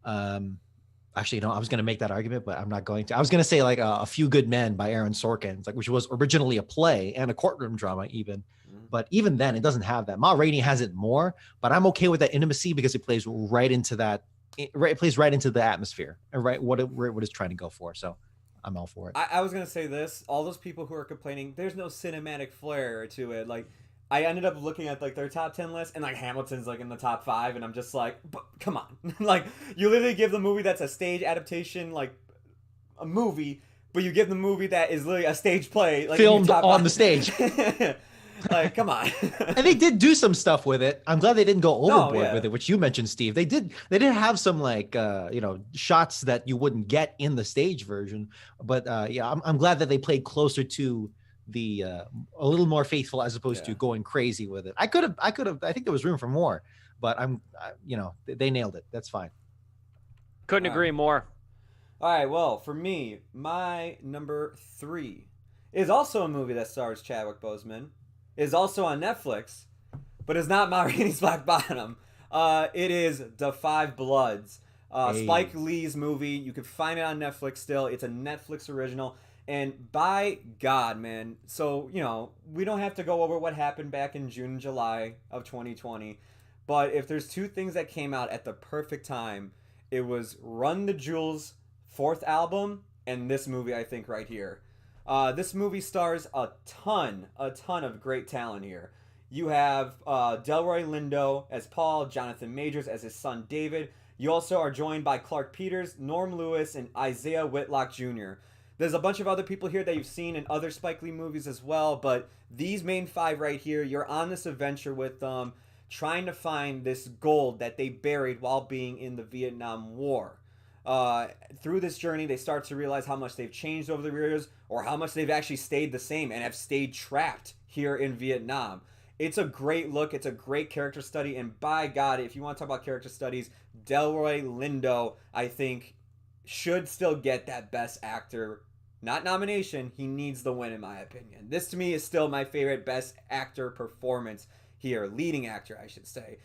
actually, I was going to make that argument, but I'm not going to. I was going to say like A Few Good Men by Aaron Sorkin, which was originally a play and a courtroom drama even. But even then, it doesn't have that. Ma Rainey has it more, but I'm okay with that intimacy because it plays right into that. It plays right into the atmosphere and right what it's trying to go for. So I'm all for it. I was going to say this. All those people who are complaining, there's no cinematic flair to it. Like, I ended up looking at like their top 10 list, and like Hamilton's like in the top 5, and I'm just like, but come on. Like, you literally give the movie that's a stage adaptation, like a movie, but you give the movie that is literally a stage play, like filmed on the stage. Like, come on. And they did do some stuff with it. I'm glad they didn't go overboard with it, which you mentioned, Steve. They did have some like shots that you wouldn't get in the stage version. But I'm glad that they played closer to the a little more faithful as opposed to going crazy with it. I think there was room for more, but they nailed it. That's fine. Couldn't agree more. All right, well, for me, my number 3 is also a movie that stars Chadwick Boseman. Is also on Netflix, but is not Ma Rainey's Black Bottom. It is The Five Bloods. Hey. Spike Lee's movie. You can find it on Netflix still. It's a Netflix original. And by God, man. So, we don't have to go over what happened back in June and July of 2020. But if there's two things that came out at the perfect time, it was Run the Jewels' fourth album and this movie, I think, right here. This movie stars a ton of great talent here. You have Delroy Lindo as Paul, Jonathan Majors as his son David. You also are joined by Clark Peters, Norm Lewis, and Isaiah Whitlock Jr. There's a bunch of other people here that you've seen in other Spike Lee movies as well, but these main five right here, you're on this adventure with them, trying to find this gold that they buried while being in the Vietnam War. Through this journey, they start to realize how much they've changed over the years, or how much they've actually stayed the same and have stayed trapped here in Vietnam. It's a great look. It's a great character study, and by God, if you want to talk about character studies, Delroy Lindo, I think, should still get that Best Actor, not nomination. He needs the win, in my opinion. This to me is still my favorite Best Actor performance here, leading actor, I should say.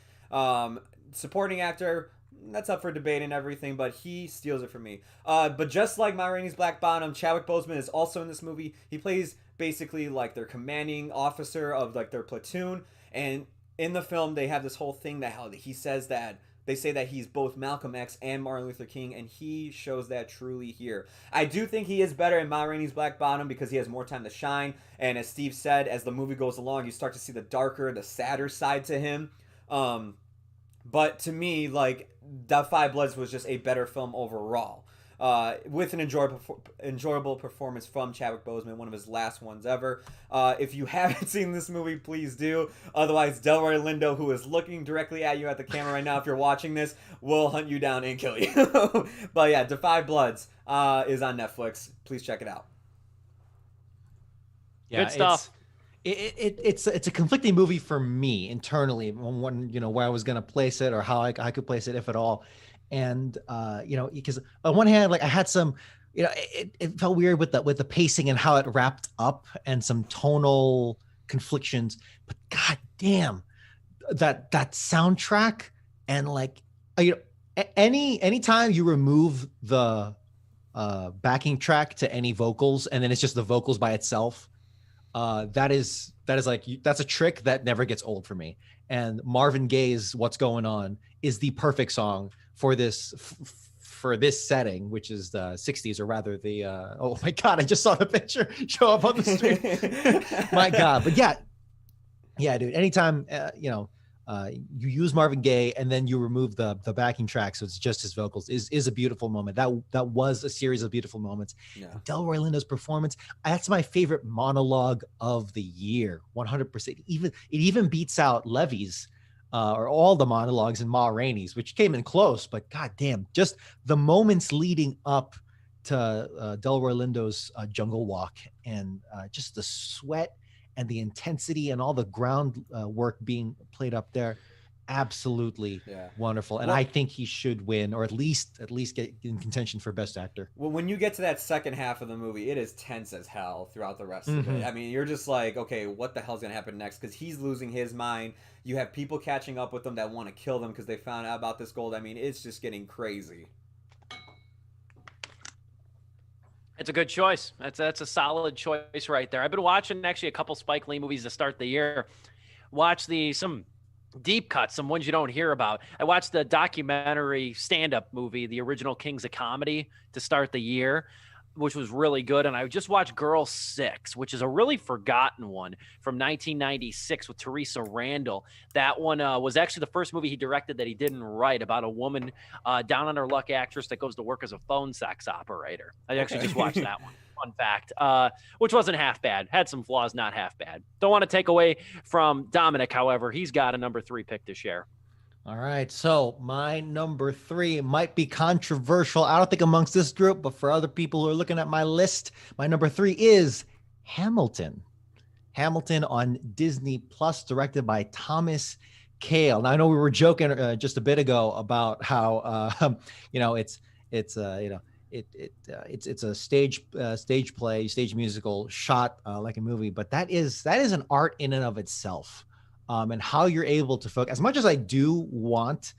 Supporting actor, that's up for debate and everything, but he steals it for me. But just like Ma Rainey's Black Bottom, Chadwick Boseman is also in this movie. He plays basically like their commanding officer of like their platoon, and in the film they have this whole thing that how he says that they say that he's both Malcolm X and Martin Luther King, and he shows that truly here. I do think he is better in Ma Rainey's Black Bottom because he has more time to shine, and as Steve said, as the movie goes along, you start to see the darker, the sadder side to him. But to me, like, The Five Bloods was just a better film overall. With an enjoyable performance from Chadwick Boseman, one of his last ones ever. If you haven't seen this movie, please do. Otherwise, Delroy Lindo, who is looking directly at you at the camera right now, if you're watching this, will hunt you down and kill you. But yeah, The Five Bloods is on Netflix. Please check it out. Yeah, good stuff. It's a conflicting movie for me internally on where I was going to place it or how I could place it, if at all. And because on one hand, like I had some, it felt weird with the pacing and how it wrapped up and some tonal conflictions, but god damn, that soundtrack, and like anytime you remove the backing track to any vocals and then it's just the vocals by itself, that is like, that's a trick that never gets old for me. And Marvin Gaye's "What's Going On" is the perfect song for this setting, which is the 60s, or rather the oh my god, I just saw the picture show up on the screen. My god. But yeah dude, anytime you use Marvin Gaye and then you remove the backing track, so it's just his vocals, is a beautiful moment. That was a series of beautiful moments. Yeah. Delroy Lindo's performance, that's my favorite monologue of the year, 100%. It even beats out Levy's or all the monologues in Ma Rainey's, which came in close, but goddamn, just the moments leading up to Delroy Lindo's Jungle Walk, and just the sweat and the intensity and all the ground work being played up there, absolutely wonderful. And I think he should win, or at least get in contention for Best Actor. Well, when you get to that second half of the movie, it is tense as hell throughout the rest of it. I mean, you're just like, okay, what the hell's gonna happen next? Because he's losing his mind. You have people catching up with him that want to kill them because they found out about this gold. I mean, it's just getting crazy. It's a good choice. That's a solid choice right there. I've been watching actually a couple Spike Lee movies to start the year. Watch some deep cuts, some ones you don't hear about. I watched the documentary stand-up movie, the original Kings of Comedy, to start the year, which was really good. And I just watched Girl 6, which is a really forgotten one from 1996 with Teresa Randall. That one was actually the first movie he directed that he didn't write, about a woman down on her luck actress that goes to work as a phone sex operator. I actually just watched that one. Fun fact, which wasn't half bad. Had some flaws, not half bad. Don't want to take away from Dominic, however. He's got a number 3 pick to share. All right, so my number 3 might be controversial, I don't think amongst this group, but for other people who are looking at my list, my number 3 is Hamilton. Hamilton on Disney Plus, directed by Thomas Kail. Now, I know we were joking just a bit ago about how it's a stage play, stage musical shot like a movie, but that is an art in and of itself. And how you're able to focus, as much as I do want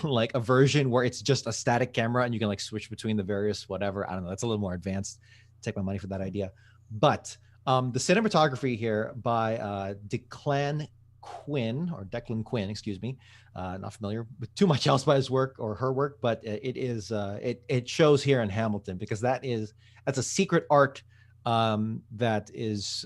like a version where it's just a static camera and you can like switch between the various whatever, I don't know, that's a little more advanced. Take my money for that idea. But the cinematography here by Declan Quinn, excuse me. Not familiar with too much else by his work or her work, but it shows here in Hamilton, because that's a secret art that is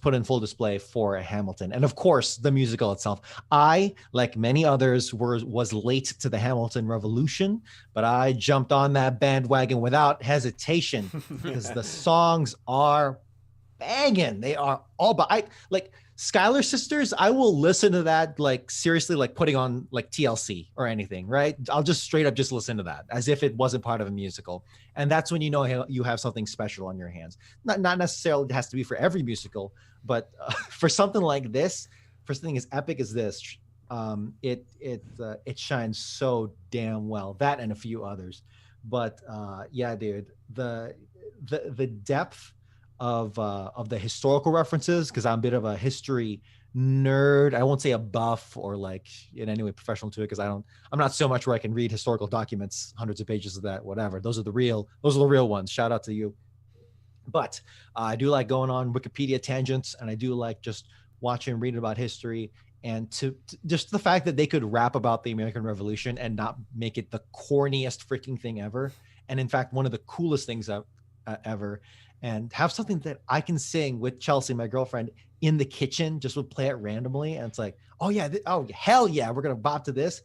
put in full display for Hamilton. And of course, the musical itself. I, like many others, was late to the Hamilton revolution, but I jumped on that bandwagon without hesitation because the songs are banging. They are all, but I like Schuyler Sisters. I will listen to that, like seriously, like putting on like TLC or anything, right? I'll just straight up just listen to that as if it wasn't part of a musical. And that's when you know you have something special on your hands. Not necessarily it has to be for every musical, but for something like this, for something as epic as this, it shines so damn well. That and a few others. But yeah, dude, the depth of the historical references, because I'm a bit of a history nerd. I won't say a buff or like in any way professional to it, because I'm not so much where I can read historical documents, hundreds of pages of that, whatever. Those are the real ones. Shout out to you. But I do like going on Wikipedia tangents, and I do like just watching and reading about history, and to just the fact that they could rap about the American Revolution and not make it the corniest freaking thing ever, and in fact one of the coolest things ever, and have something that I can sing with Chelsea, my girlfriend, in the kitchen. Just would play it randomly, and it's like, oh yeah, oh hell yeah, we're gonna bop to this.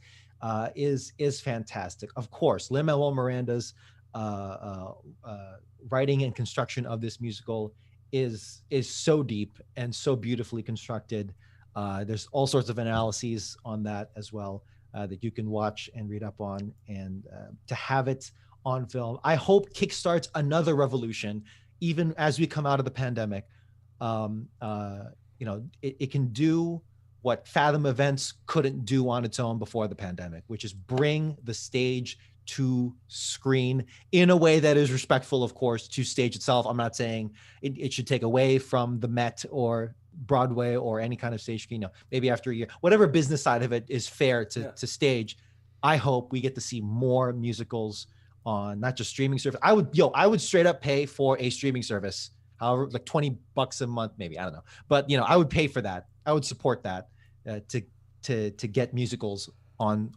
Is fantastic. Of course, Lin-Manuel Miranda's writing and construction of this musical is so deep and so beautifully constructed. There's all sorts of analyses on that as well that you can watch and read up on, and to have it on film, I hope kickstarts another revolution. Even as we come out of the pandemic, it can do what Fathom Events couldn't do on its own before the pandemic, which is bring the stage to screen in a way that is respectful, of course, to stage itself. I'm not saying it should take away from the Met or Broadway or any kind of stage, maybe after a year, whatever business side of it is fair to stage. I hope we get to see more musicals on not just streaming service. I would straight up pay for a streaming service, however, like $20 a month, maybe, I don't know. But I would pay for that. I would support that to get musicals on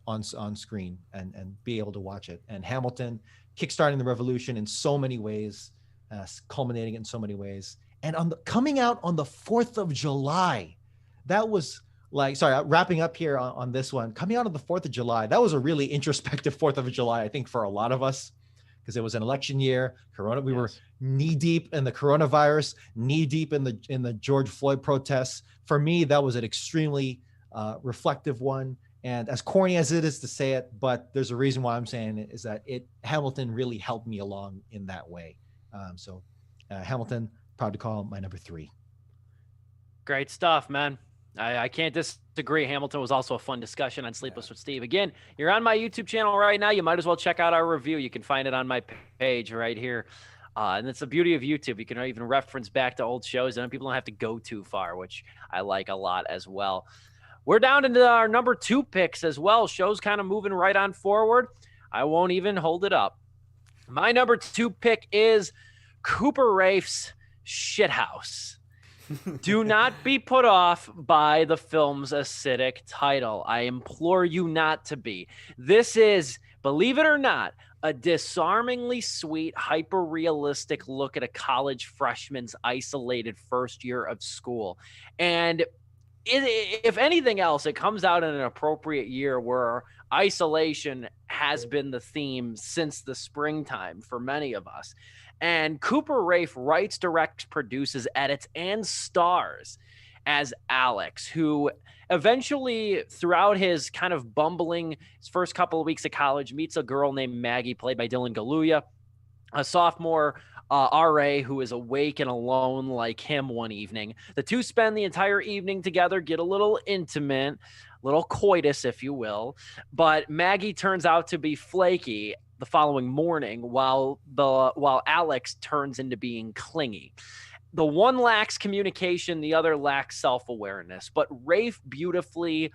screen and be able to watch it. And Hamilton kickstarting the revolution in so many ways, culminating it in so many ways. And coming out on the 4th of July, that was like, sorry, wrapping up here on this one, coming out on the 4th of July, that was a really introspective 4th of July, I think, for a lot of us, because it was an election year. We were knee deep in the coronavirus, knee deep in the George Floyd protests. For me, that was an extremely reflective one. And as corny as it is to say it, but there's a reason why I'm saying it, is that Hamilton really helped me along in that way. So Hamilton, proud to call my number 3. Great stuff, man. I can't disagree. Hamilton was also a fun discussion on Sleepless with Steve. Again, you're on my YouTube channel right now. You might as well check out our review. You can find it on my page right here. And it's the beauty of YouTube. You can even reference back to old shows, and people don't have to go too far, which I like a lot as well. We're down into our number 2 picks as well. Show's kind of moving right on forward. I won't even hold it up. My number 2 pick is Cooper Raif's Shithouse. Do not be put off by the film's acidic title. I implore you not to be. This is, believe it or not, a disarmingly sweet, hyper-realistic look at a college freshman's isolated first year of school. And if anything else, it comes out in an appropriate year where isolation has been the theme since the springtime for many of us. And Cooper Raiff writes, directs, produces, edits, and stars as Alex, who eventually, throughout his kind of bumbling his first couple of weeks of college, meets a girl named Maggie, played by Dylan Galuya, a sophomore RA who is awake and alone like him one evening. The two spend the entire evening together, get a little intimate, little coitus, if you will. But Maggie turns out to be flaky, the following morning while Alex turns into being clingy. The one lacks communication, the other lacks self-awareness, but Rafe beautifully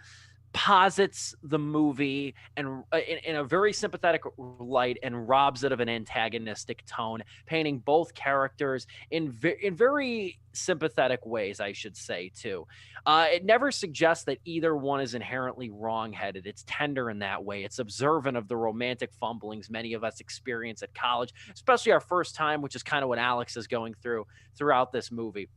posits the movie and in a very sympathetic light and robs it of an antagonistic tone, painting both characters in very sympathetic ways, I should say, too. It never suggests that either one is inherently wrong-headed. It's tender in that way. It's observant of the romantic fumblings many of us experience at college, especially our first time, which is kind of what Alex is going through throughout this movie.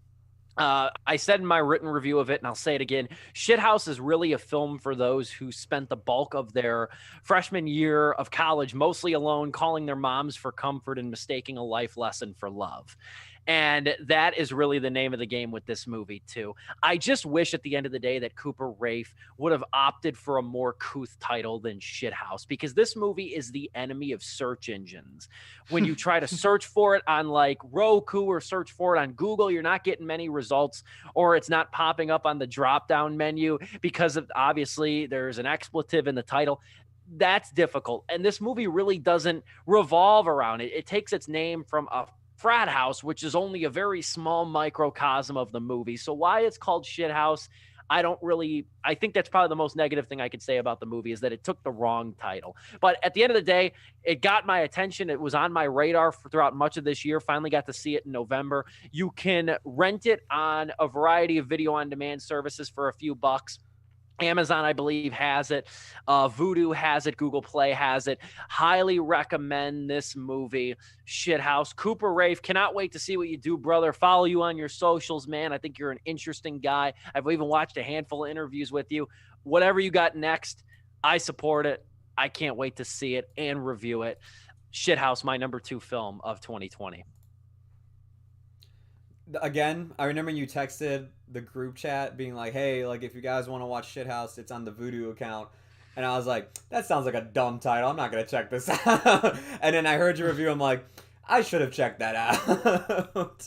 I said in my written review of it, and I'll say it again, Shithouse is really a film for those who spent the bulk of their freshman year of college mostly alone, calling their moms for comfort and mistaking a life lesson for love. And that is really the name of the game with this movie, too. I just wish at the end of the day that Cooper Raiff would have opted for a more couth title than Shithouse, because this movie is the enemy of search engines. When you try to search for it on like Roku or search for it on Google, you're not getting many results, or it's not popping up on the drop-down menu because of, obviously there's an expletive in the title. That's difficult. And this movie really doesn't revolve around it. It takes its name from a frat house, which is only a very small microcosm of the movie. So why it's called Shithouse, I think that's probably the most negative thing I could say about the movie, is that it took the wrong title. But at the end of the day, it got my attention. It was on my radar throughout much of this year. Finally got to see it in November. You can rent it on a variety of video on demand services for a few bucks. Amazon, I believe, has it. Vudu has it. Google Play has it. Highly recommend this movie, Shithouse. Cooper Raiff, cannot wait to see what you do, brother. Follow you on your socials, man. I think you're an interesting guy. I've even watched a handful of interviews with you. Whatever you got next, I support it. I can't wait to see it and review it. Shithouse, my number 2 film of 2020. Again, I remember you texted the group chat being like, hey, like if you guys want to watch Shithouse, it's on the Vudu account. And I was like, that sounds like a dumb title. I'm not going to check this out. And then I heard your review. I'm like, I should have checked that out.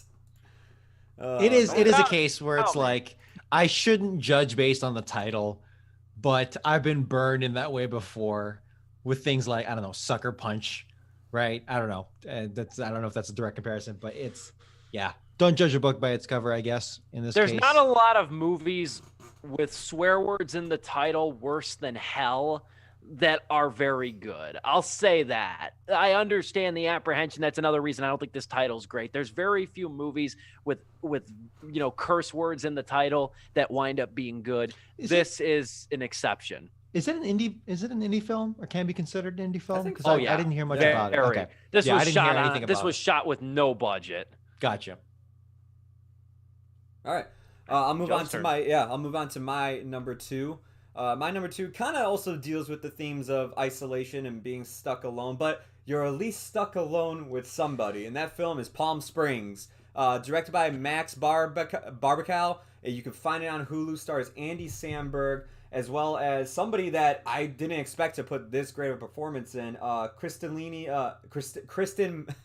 It is a case where it's like, I shouldn't judge based on the title, but I've been burned in that way before with things like, I don't know, Sucker Punch, right? I don't know. I don't know if that's a direct comparison, but it's, yeah. Don't judge a book by its cover, I guess, in this case. There's not a lot of movies with swear words in the title worse than hell that are very good. I'll say that. I understand the apprehension. That's another reason I don't think this title's great. There's very few movies with curse words in the title that wind up being good. This is an exception. Is it an indie film, or can be considered an indie film? I think so. Yeah. I didn't hear much about it. Okay. This was shot with no budget. Gotcha. All right. I'll move on to my number 2. My number 2 kind of also deals with the themes of isolation and being stuck alone, but you're at least stuck alone with somebody. And that film is Palm Springs, directed by Max Barbakow. You can find it on Hulu. Stars Andy Samberg, as well as somebody that I didn't expect to put this great of a performance in, Kristen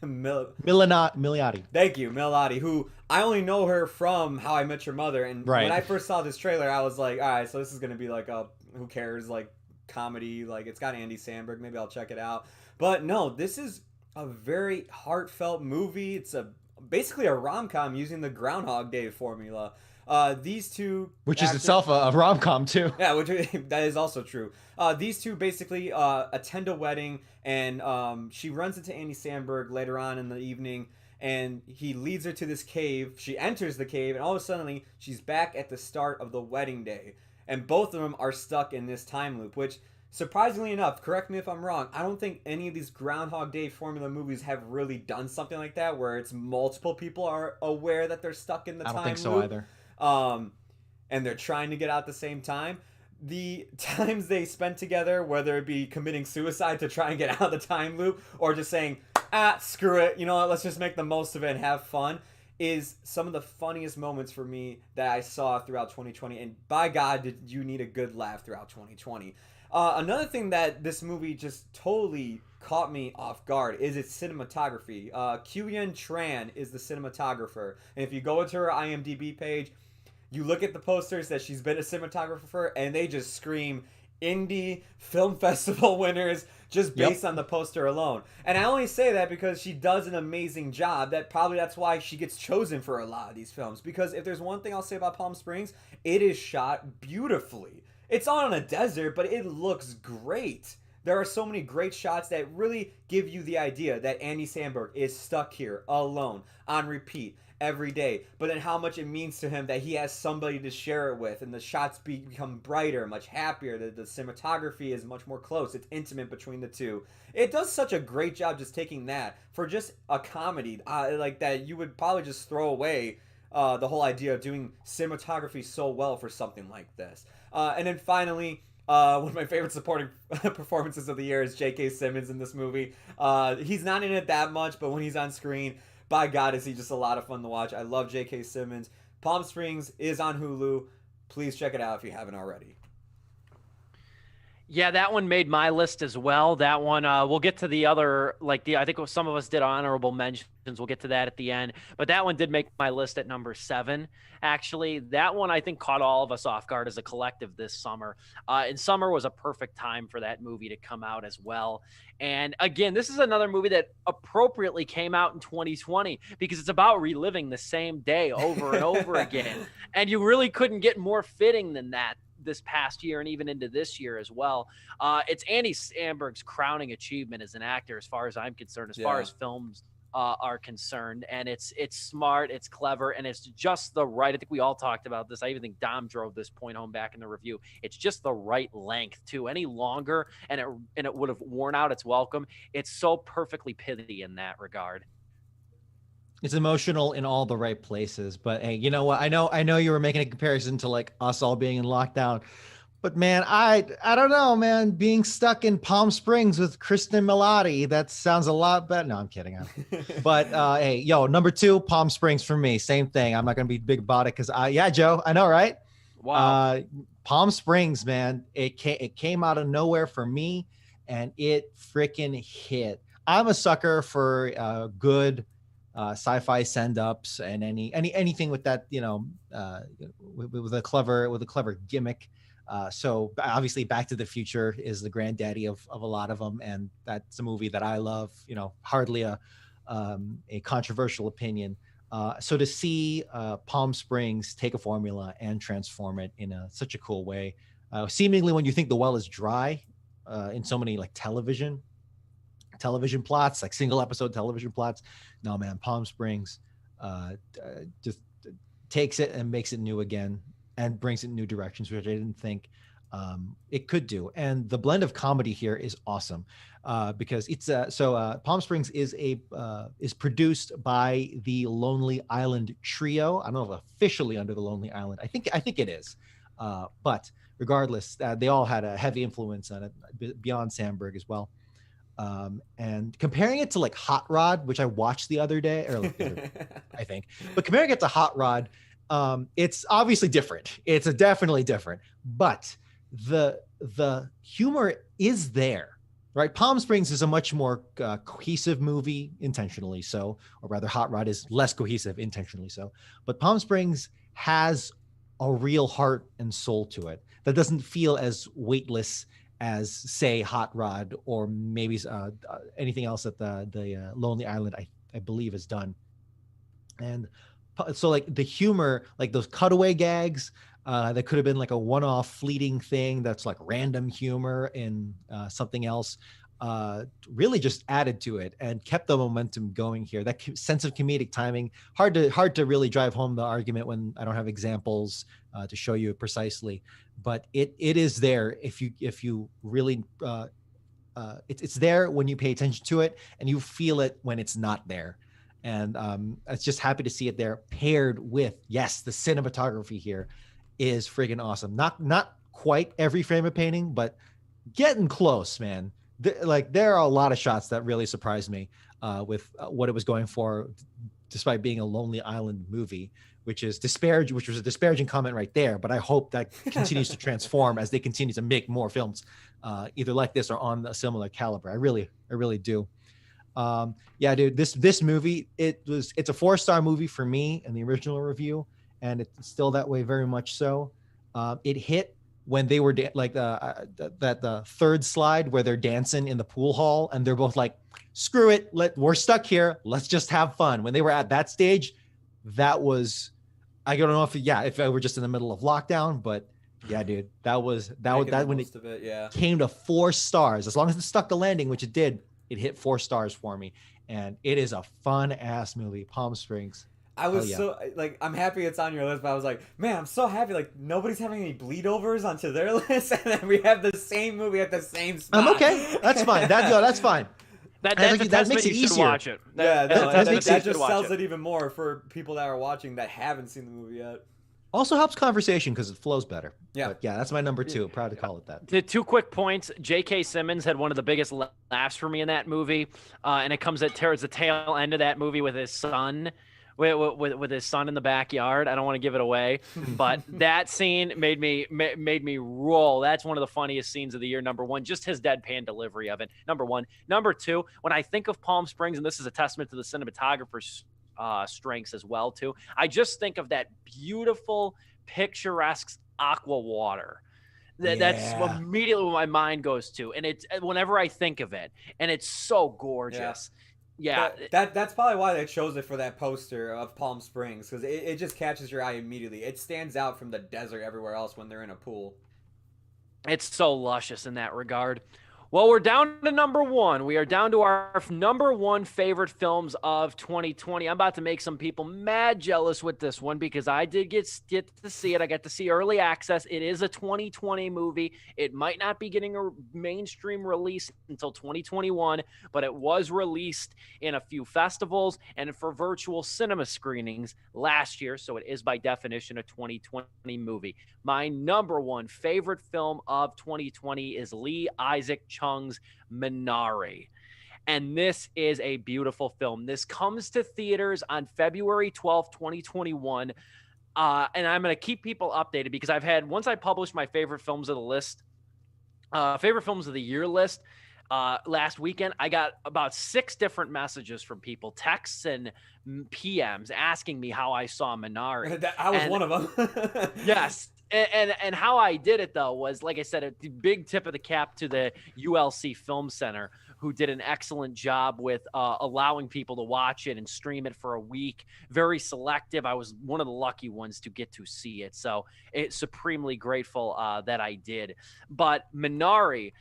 Milioti. Thank you, Milioti, who I only know her from How I Met Your Mother. And when I first saw this trailer, I was like, all right, so this is going to be like a who cares, like comedy. Like, it's got Andy Samberg. Maybe I'll check it out. But no, this is a very heartfelt movie. It's basically a rom-com using the Groundhog Day formula. These two, which is itself a rom-com too. Yeah, that is also true. These two basically attend a wedding, and she runs into Andy Samberg later on in the evening, and he leads her to this cave. She enters the cave, and all of a sudden she's back at the start of the wedding day, and both of them are stuck in this time loop. Which, surprisingly enough, correct me if I'm wrong, I don't think any of these Groundhog Day formula movies have really done something like that, where it's multiple people are aware that they're stuck in the time loop. I don't think so either. And they're trying to get out at the same time. The times they spent together, whether it be committing suicide to try and get out of the time loop, or just saying, screw it, you know what, let's just make the most of it and have fun, is some of the funniest moments for me that I saw throughout 2020. And by God, did you need a good laugh throughout 2020. Another thing that this movie just totally caught me off guard is its cinematography. Kyu-Yen Tran is the cinematographer. And if you go into her IMDb page, you look at the posters that she's been a cinematographer for, and they just scream indie film festival winners just based on the poster alone. And I only say that because she does an amazing job. That's why she gets chosen for a lot of these films. Because if there's one thing I'll say about Palm Springs, it is shot beautifully. It's on a desert, but it looks great. There are so many great shots that really give you the idea that Andy Samberg is stuck here alone on repeat every day, but then how much it means to him that he has somebody to share it with, and the shots become brighter, much happier. The cinematography is much more close. It's intimate between the two. It does such a great job just taking that for just a comedy like that. You would probably just throw away the whole idea of doing cinematography so well for something like this. And then finally, one of my favorite supporting performances of the year is J.K. Simmons in this movie. He's not in it that much, but when he's on screen, by God, is he just a lot of fun to watch. I love J.K. Simmons. Palm Springs is on Hulu. Please check it out if you haven't already. Yeah, that one made my list as well. That one, we'll get to the other, I think some of us did honorable mentions. We'll get to that at the end. But that one did make my list at number 7, actually. That one, I think, caught all of us off guard as a collective this summer. And summer was a perfect time for that movie to come out as well. And again, this is another movie that appropriately came out in 2020 because it's about reliving the same day over and over again. And you really couldn't get more fitting than that this past year and even into this year as well. It's Andy Samberg's crowning achievement as an actor, as far as I'm concerned, as far as films are concerned. And it's smart, it's clever, and it's just the right. I think we all talked about this. I even think Dom drove this point home back in the review. It's just the right length too. Any longer and it would have worn out its welcome. It's so perfectly pithy in that regard. It's emotional in all the right places. But hey, you know what? I know you were making a comparison to like us all being in lockdown. But man, I don't know, man. Being stuck in Palm Springs with Kristen Milotti, that sounds a lot better. No, I'm kidding. But hey, number 2, Palm Springs for me. Same thing. I'm not gonna be big about it because Joe, I know, right? Wow. Palm Springs, man. It came out of nowhere for me, and it freaking hit. I'm a sucker for good sci-fi send-ups and anything with that, with a clever gimmick. So obviously Back to the Future is the granddaddy of a lot of them. And that's a movie that I love, hardly a controversial opinion. So to see Palm Springs take a formula and transform it in such a cool way, seemingly when you think the well is dry in so many like television plots, like single episode television plots. No, man, Palm Springs just takes it and makes it new again and brings it in new directions, which I didn't think it could do. And the blend of comedy here is awesome because it's Palm Springs is produced by the Lonely Island Trio. I don't know if officially under the Lonely Island. I think it is, but regardless, they all had a heavy influence on it beyond Samberg as well. And comparing it to like Hot Rod, which I watched the other day, I think, but comparing it to Hot Rod, it's obviously different. It's definitely different, but the humor is there, right? Palm Springs is a much more cohesive movie, intentionally so, or rather Hot Rod is less cohesive, intentionally so, but Palm Springs has a real heart and soul to it that doesn't feel as weightless as say Hot Rod or maybe anything else that the Lonely Island I believe is done. And so like the humor, like those cutaway gags that could have been like a one-off fleeting thing that's like random humor in something else, really just added to it and kept the momentum going here. That sense of comedic timing, hard to really drive home the argument when I don't have examples to show you precisely, but it is there if you really it's there when you pay attention to it, and you feel it when it's not there. And it's just happy to see it there paired with, yes, the cinematography here is friggin' awesome. Not quite every frame of painting, but getting close, man. There are a lot of shots that really surprised me with what it was going for, despite being a Lonely Island movie, which was a disparaging comment right there. But I hope that continues to transform as they continue to make more films, either like this or on a similar caliber. I really do. Yeah, dude, this movie, it's a 4-star movie for me in the original review, and it's still that way very much so. It hit when they were like the third slide where they're dancing in the pool hall and they're both like, screw it, we're stuck here, let's just have fun. When they were at that stage, that was, I don't know if I were just in the middle of lockdown, but yeah, dude, that when it came to 4 stars, as long as it stuck the landing, which it did, it hit 4 stars for me. And it is a fun ass movie. Palm Springs. I was so like, I'm happy it's on your list, but I was like, man, I'm so happy like nobody's having any bleed overs onto their list, and then we have the same movie at the same spot. I'm okay. That's fine. That's fine. That makes it easier. Watch it. That just sells it even more for people that are watching that haven't seen the movie yet. Also helps conversation because it flows better. Yeah. But yeah, that's my number 2. Proud to call it that. The 2 quick points. J.K. Simmons had one of the biggest laughs for me in that movie. And it comes towards the tail end of that movie with his son. With his son in the backyard. I don't want to give it away, but that scene made me roll. That's one of the funniest scenes of the year. Number 1, just his deadpan delivery of it. Number 1. Number 2, when I think of Palm Springs, and this is a testament to the cinematographer's strengths as well too, I just think of that beautiful, picturesque aqua water. That's immediately what my mind goes to, and it's whenever I think of it, and it's so gorgeous. Yeah, that's probably why they chose it for that poster of Palm Springs, because it just catches your eye immediately. It stands out from the desert everywhere else when they're in a pool. It's so luscious in that regard. Well, we're down to number 1. We are down to our number 1 favorite films of 2020. I'm about to make some people mad jealous with this one because I did get to see it. I got to see early access. It is a 2020 movie. It might not be getting a mainstream release until 2021, but it was released in a few festivals and for virtual cinema screenings last year, so it is by definition a 2020 movie. My number 1 favorite film of 2020 is Lee Isaac Chung's Minari. And this is a beautiful film. This comes to theaters on February 12th, 2021. And I'm going to keep people updated because once I published my favorite films of the list, favorite films of the year list, last weekend, I got about 6 different messages from people, texts and PMs asking me how I saw Minari. I was one of them. Yes. And how I did it, though, was, like I said, a big tip of the cap to the ULC Film Center, who did an excellent job with allowing people to watch it and stream it for a week. Very selective. I was one of the lucky ones to get to see it. So it's supremely grateful that I did. But Minari,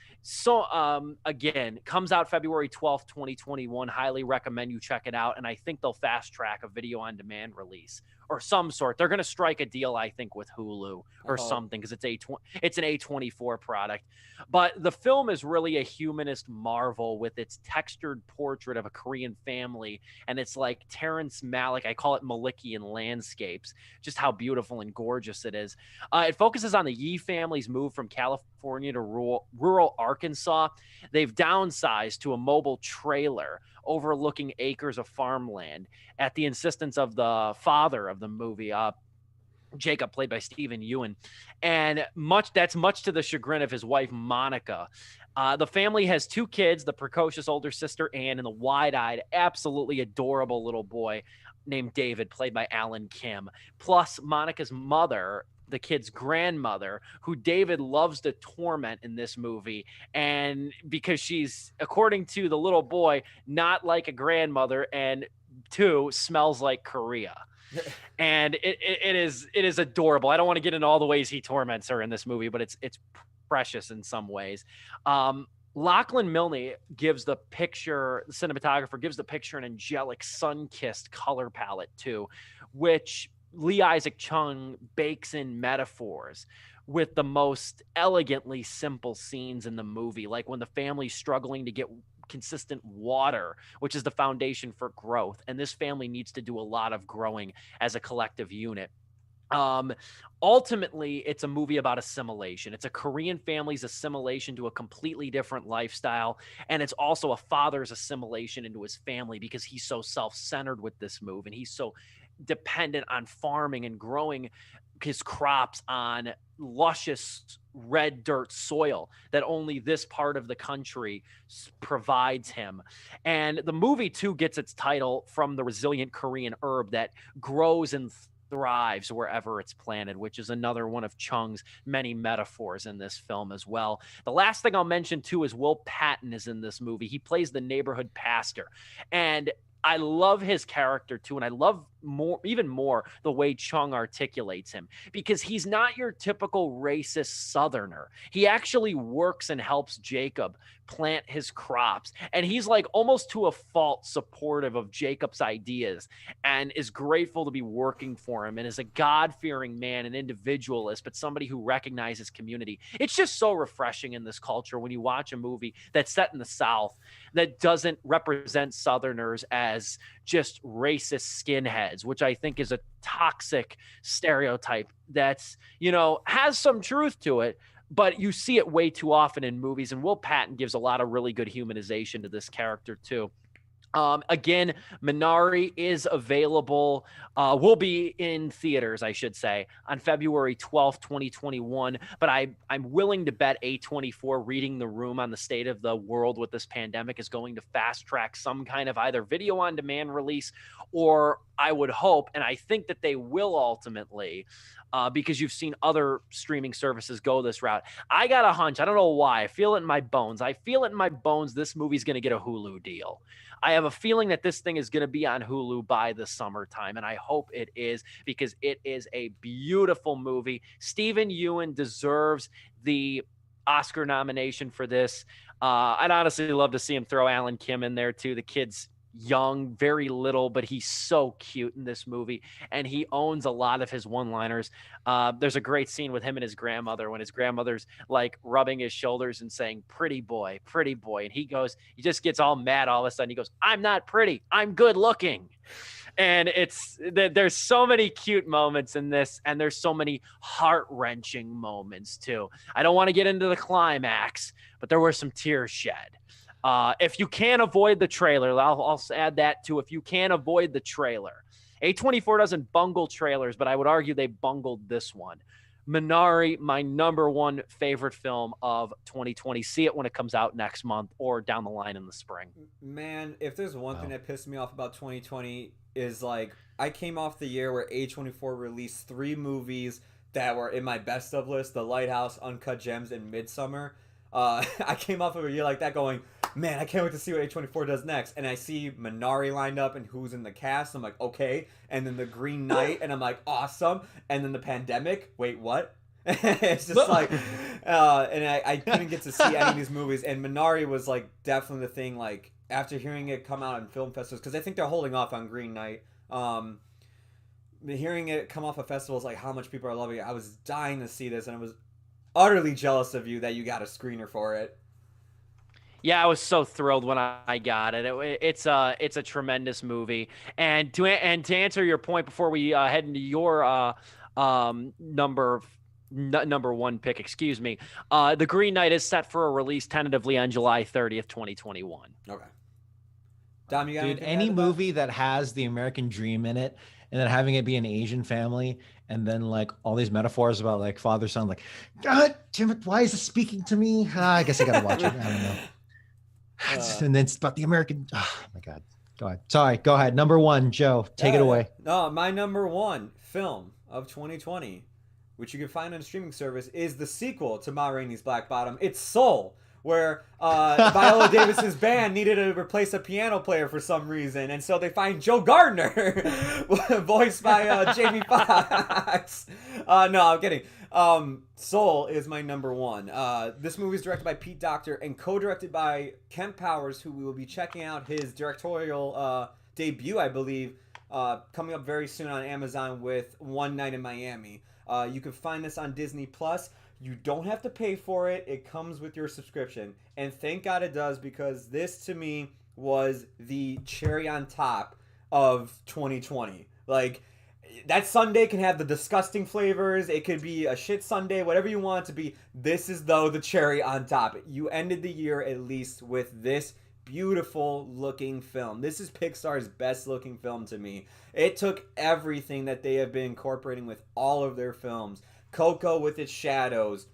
again, comes out February 12th, 2021. Highly recommend you check it out. And I think they'll fast track a video on demand release or some sort. They're going to strike a deal, I think, with Hulu or something, because it's an A24 product. But the film is really a humanist marvel with its textured portrait of a Korean family, and it's like Terrence Malick. I call it Malickian landscapes, just how beautiful and gorgeous it is. It focuses on the Yi family's move from California to rural Arkansas. They've downsized to a mobile trailer overlooking acres of farmland at the insistence of the father of the movie, Jacob, played by Stephen Ewan, and that's much to the chagrin of his wife, Monica. The family has 2 kids, the precocious older sister, Anne, and the wide-eyed, absolutely adorable little boy named David, played by Alan Kim, plus Monica's mother, the kid's grandmother, who David loves to torment in this movie. And because she's, according to the little boy, not like a grandmother, and 2, smells like Korea. And it is adorable. I don't want to get into all the ways he torments her in this movie, but it's precious in some ways. Lachlan Milne gives the cinematographer gives the picture an angelic sun-kissed color palette too, which Lee Isaac Chung bakes in metaphors with the most elegantly simple scenes in the movie, like when the family's struggling to get consistent water, which is the foundation for growth. And this family needs to do a lot of growing as a collective unit. Ultimately, it's a movie about assimilation. It's a Korean family's assimilation to a completely different lifestyle. And it's also a father's assimilation into his family because he's so self-centered with this move. And he's so dependent on farming and growing his crops on luscious red dirt soil that only this part of the country provides him. And the movie too gets its title from the resilient Korean herb that grows and thrives wherever it's planted, which is another one of Chung's many metaphors in this film as well. The last thing I'll mention too is Will Patton is in this movie. He plays the neighborhood pastor, and I love his character too, and I love even more the way Chung articulates him, because he's not your typical racist Southerner. He actually works and helps Jacob plant his crops, and he's like almost to a fault supportive of Jacob's ideas and is grateful to be working for him, and is a God-fearing man, an individualist, but somebody who recognizes community. It's just so refreshing in this culture when you watch a movie that's set in the South that doesn't represent Southerners as just racist skinheads, which I think is a toxic stereotype that's, has some truth to it, but you see it way too often in movies. And Will Patton gives a lot of really good humanization to this character too. Again, Minari is available, will be in theaters, I should say, on February 12th, 2021. But I'm willing to bet A24, reading the room on the state of the world with this pandemic, is going to fast track some kind of either video on demand release, or I would hope, and I think that they will ultimately, because you've seen other streaming services go this route. I got a hunch. I don't know why. I feel it in my bones. This movie's going to get a Hulu deal. I have a feeling that this thing is going to be on Hulu by the summertime, and I hope it is, because it is a beautiful movie. Stephen Ewan deserves the Oscar nomination for this. I'd honestly love to see him throw Alan Kim in there too. The kid's young, very little, but he's so cute in this movie, and he owns a lot of his one-liners. There's a great scene with him and his grandmother when his grandmother's like rubbing his shoulders and saying, pretty boy, and he just gets all mad all of a sudden. He goes, I'm not pretty, I'm good looking. And there's so many cute moments in this, and there's so many heart-wrenching moments too. I don't want to get into the climax, but there were some tears shed. If you can avoid the trailer, I'll add that too. If you can avoid the trailer, A24 doesn't bungle trailers, but I would argue they bungled this one. Minari, my number one favorite film of 2020. See it when it comes out next month or down the line in the spring. Man, if there's one thing that pissed me off about 2020 is like I came off the year where A24 released 3 movies that were in my best of list: The Lighthouse, Uncut Gems, and Midsummer. I came off of a year like that going, man, I can't wait to see what A24 does next. And I see Minari lined up and who's in the cast. I'm like, okay. And then The Green Knight, and I'm like, awesome. And then The Pandemic. Wait, what? It's just like, and I couldn't get to see any of these movies. And Minari was like definitely the thing. Like after hearing it come out in film festivals, because I think they're holding off on Green Knight. Hearing it come off of festivals, like how much people are loving it, I was dying to see this, and I was utterly jealous of you that you got a screener for it. Yeah, I was so thrilled when I got it. It's a tremendous movie. And to answer your point before we head into your number one pick, excuse me, The Green Knight is set for a release tentatively on July 30th, 2021. Okay. Dom, you got Dude, any movie that has the American dream in it, and then having it be an Asian family, and then like all these metaphors about like father son, like, God damn it, why is it speaking to me? I guess I gotta watch it. I don't know. And then it's about the American. Oh my God. Go ahead. Sorry. Go ahead. Number one, Joe. Take it away. No, my number one film of 2020, which you can find on a streaming service, is the sequel to Ma Rainey's Black Bottom. It's Soul, where Viola Davis's band needed to replace a piano player for some reason, and so they find Joe Gardner, voiced by Jamie Foxx. No, I'm kidding. Soul is my number one. This movie is directed by Pete Docter and co-directed by Kemp Powers, who we will be checking out his directorial debut, I believe, coming up very soon on Amazon with One Night in Miami. You can find this on Disney Plus. You don't have to pay for it. It comes with your subscription. And thank God it does, because this, to me, was the cherry on top of 2020. Like, that sundae can have the disgusting flavors. It could be a shit sundae, whatever you want it to be. This is, though, the cherry on top. You ended the year, at least, with this beautiful looking film. This is Pixar's best looking film to me. It took everything that they have been incorporating with all of their films. Coco with its shadows,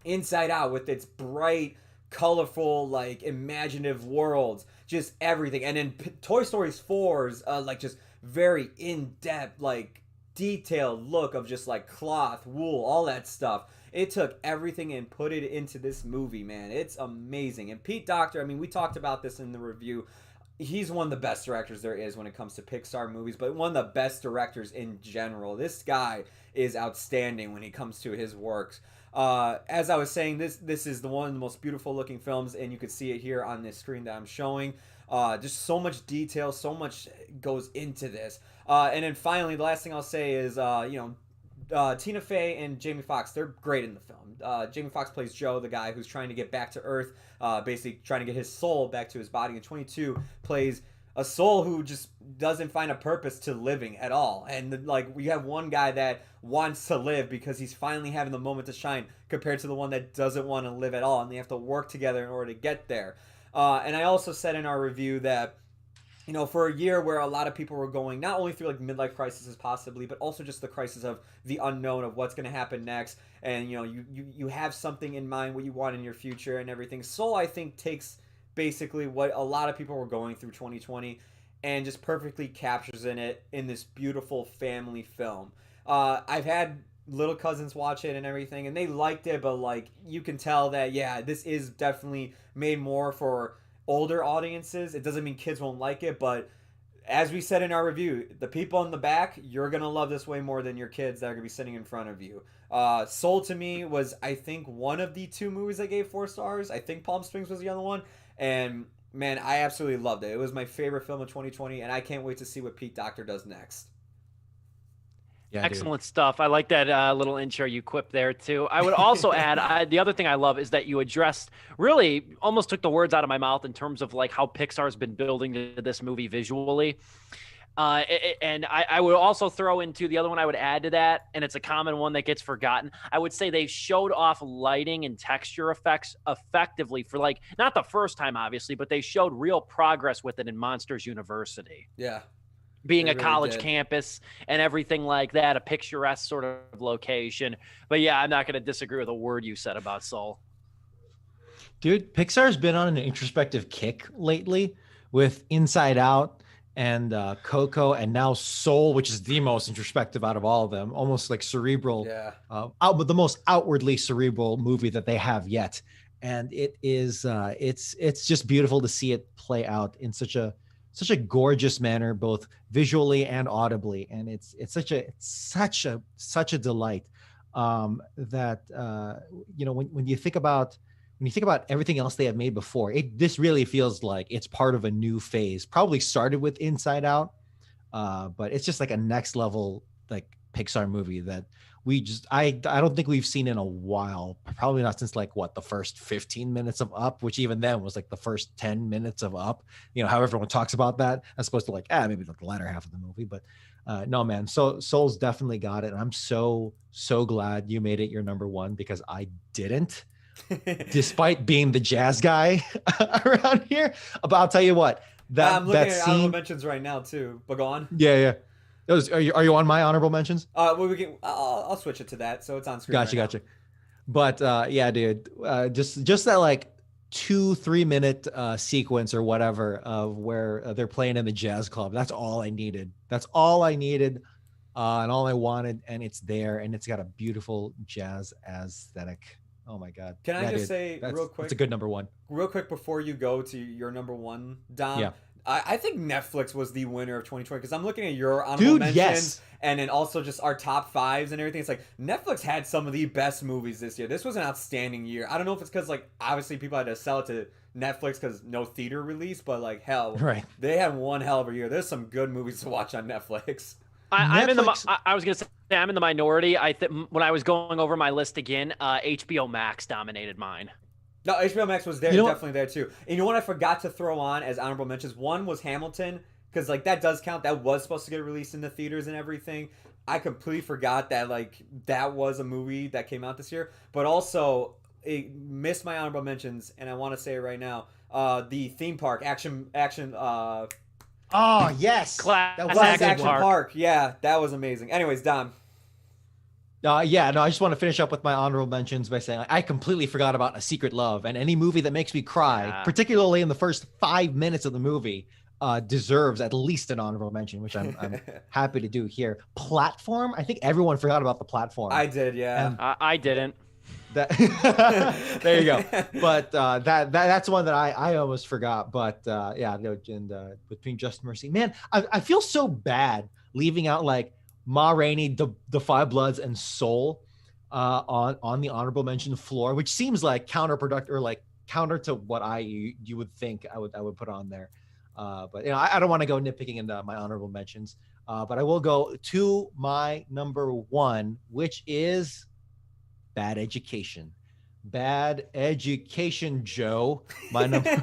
Inside Out with its bright, colorful, like imaginative worlds, just everything. And then Toy Story 4's like just very in-depth, like detailed look of just like cloth, wool, all that stuff. It took everything and put it into this movie, man. It's amazing. And Pete Docter, I mean, we talked about this in the review. He's one of the best directors there is when it comes to Pixar movies, but one of the best directors in general. This guy is outstanding when it comes to his works. As I was saying, this is one of the most beautiful looking films, and you could see it here on this screen that I'm showing. Just so much detail, so much goes into this. And then finally, the last thing I'll say is, Tina Fey and Jamie Foxx, they're great in the film. Jamie Foxx plays Joe, the guy who's trying to get back to Earth, basically trying to get his soul back to his body. And 22 plays a soul who just doesn't find a purpose to living at all. And like, we have one guy that wants to live because he's finally having the moment to shine, compared to the one that doesn't want to live at all, and they have to work together in order to get there. And I also said in our review that, you know, for a year where a lot of people were going not only through like midlife crises possibly, but also just the crisis of the unknown of what's going to happen next. And, you know, you have something in mind, what you want in your future and everything. Soul, I think, takes basically what a lot of people were going through 2020 and just perfectly captures it in this beautiful family film. I've had little cousins watch it and everything, and they liked it, but like, you can tell that, yeah, this is definitely made more for older audiences. It doesn't mean kids won't like it, but as we said in our review, the people in the back, you're gonna love this way more than your kids that are gonna be sitting in front of you. Soul to me was, I think, one of the 2 movies I gave 4 stars. I think Palm Springs was the other one, and man, I absolutely loved it. It was my favorite film of 2020, and I can't wait to see what Pete Docter does next. Yeah, excellent stuff. I like that little intro you quipped there too. I would also add, the other thing I love is that you addressed, really almost took the words out of my mouth in terms of like how Pixar's been building to this movie visually. And I would also throw into the other one I would add to that, and it's a common one that gets forgotten. I would say they showed off lighting and texture effects effectively for, like, not the first time, obviously, but they showed real progress with it in Monsters University. Yeah. Being They a really college did. campus and everything like that, a picturesque sort of location. But yeah, I'm not going to disagree with a word you said about Soul. Dude, Pixar's been on an introspective kick lately with Inside Out and Coco, and now Soul, which is the most introspective out of all of them, almost like cerebral, Yeah. but the most outwardly cerebral movie that they have yet. And it is, it's just beautiful to see it play out in such a gorgeous manner, both visually and audibly. And it's such a delight that you know, when you think about everything else they have made before, this really feels like it's part of a new phase. Probably started with Inside Out, but it's just like a next level like Pixar movie that I don't think we've seen in a while. Probably not since like the first 15 minutes of Up, which even then was like the first 10 minutes of Up. You know how everyone talks about that, as opposed to like maybe like the latter half of the movie. But no, man, Soul's definitely got it. And I'm so glad you made it your number one, because I didn't. Despite being the jazz guy around here. But I'll tell you what, I'm looking that at scene, honorable mentions right now too, but go on. yeah. Are you on my honorable mentions? Well, I'll switch it to that, so it's on screen. Gotcha. But yeah, dude, just that like 2-3 minute sequence or whatever of where they're playing in the jazz club. That's all I needed. And all I wanted, and it's there, and it's got a beautiful jazz aesthetic. Oh my God. Can I just say real quick? It's a good number one. Real quick before you go to your number one, Dom. Yeah. I think Netflix was the winner of 2020, because I'm looking at your honorable mentions, yes. And then also just our top fives and everything. It's like Netflix had some of the best movies this year. This was an outstanding year. I don't know if it's because like obviously people had to sell it to Netflix because no theater release, but like hell, right? They had one hell of a year. There's some good movies to watch on Netflix. I was gonna say I'm in the minority. When I was going over my list again, HBO Max dominated mine. No, HBO Max was there, definitely there too. And you know what I forgot to throw on as honorable mentions? One was Hamilton, because like that does count. That was supposed to get released in the theaters and everything. I completely forgot that like that was a movie that came out this year. But also, it missed my honorable mentions, and I want to say it right now. The theme park action. Oh yes, Classic Action Park. Yeah, that was amazing. Anyways, Dom. I just want to finish up with my honorable mentions by saying I completely forgot about A Secret Love, and any movie that makes me cry, particularly in the first 5 minutes of the movie, deserves at least an honorable mention, which I'm happy to do here. Platform. I think everyone forgot about the platform. I did, yeah. And I didn't. that there you go. But that's one that I almost forgot. But yeah, and between Just Mercy, man, I feel so bad leaving out like Ma Rainey, the Five Bloods, and Soul on the honorable mention floor, which seems like counterproductive or like counter to what you would think I would put on there. But you know, I don't want to go nitpicking into my honorable mentions. But I will go to my number one, which is Bad Education. Bad Education, Joe. My number,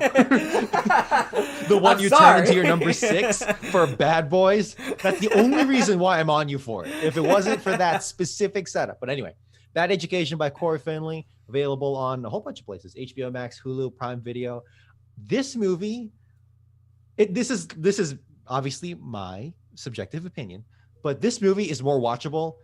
the one you turn into your number 6 for Bad Boys. That's the only reason why I'm on you for it. If it wasn't for that specific setup, but anyway, Bad Education by Corey Finley, available on a whole bunch of places: HBO Max, Hulu, Prime Video. This movie, this is obviously my subjective opinion, but this movie is more watchable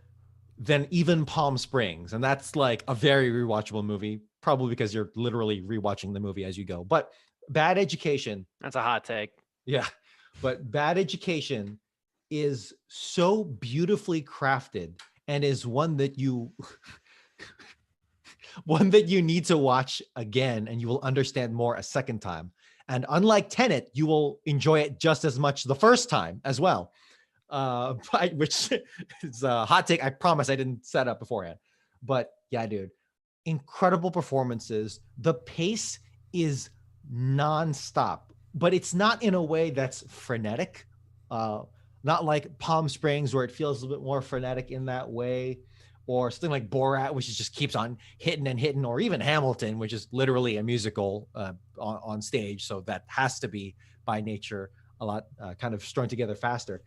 than even Palm Springs. And that's like a very rewatchable movie, probably because you're literally rewatching the movie as you go. But Bad Education. That's a hot take. Yeah. But Bad Education is so beautifully crafted and is one that you need to watch again, and you will understand more a second time. And unlike Tenet, you will enjoy it just as much the first time as well. Which is a hot take. I promise I didn't set up beforehand. But yeah, dude, incredible performances. The pace is nonstop, but it's not in a way that's frenetic. Not like Palm Springs, where it feels a little bit more frenetic in that way, or something like Borat, which just keeps on hitting and hitting, or even Hamilton, which is literally a musical on stage. So that has to be by nature a lot kind of strung together faster,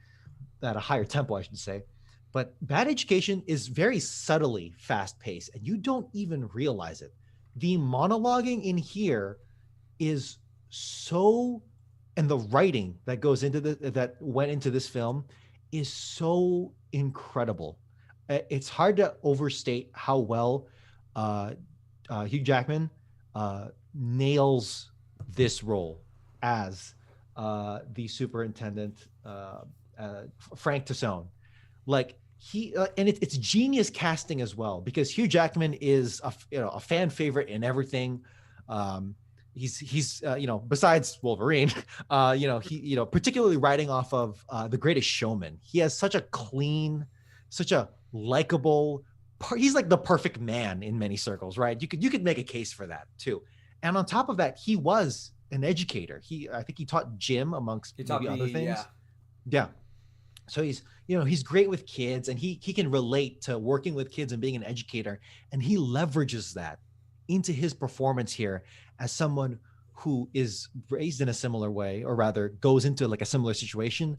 at a higher tempo, I should say. But Bad Education is very subtly fast-paced, and you don't even realize it. The monologuing in here is so, and the writing that goes into that went into this film is so incredible. It's hard to overstate how well Hugh Jackman nails this role as the superintendent, Frank Tassone. Like he and it's genius casting as well, because Hugh Jackman is a fan favorite in everything. He's besides Wolverine, he particularly writing off of The Greatest Showman. He has such a clean, such a likable. He's like the perfect man in many circles, right? You could make a case for that too. And on top of that, he was an educator. I think he taught gym amongst maybe other things. Yeah. So he's great with kids, and he can relate to working with kids and being an educator, and he leverages that into his performance here as someone who is raised in a similar way, or rather goes into like a similar situation,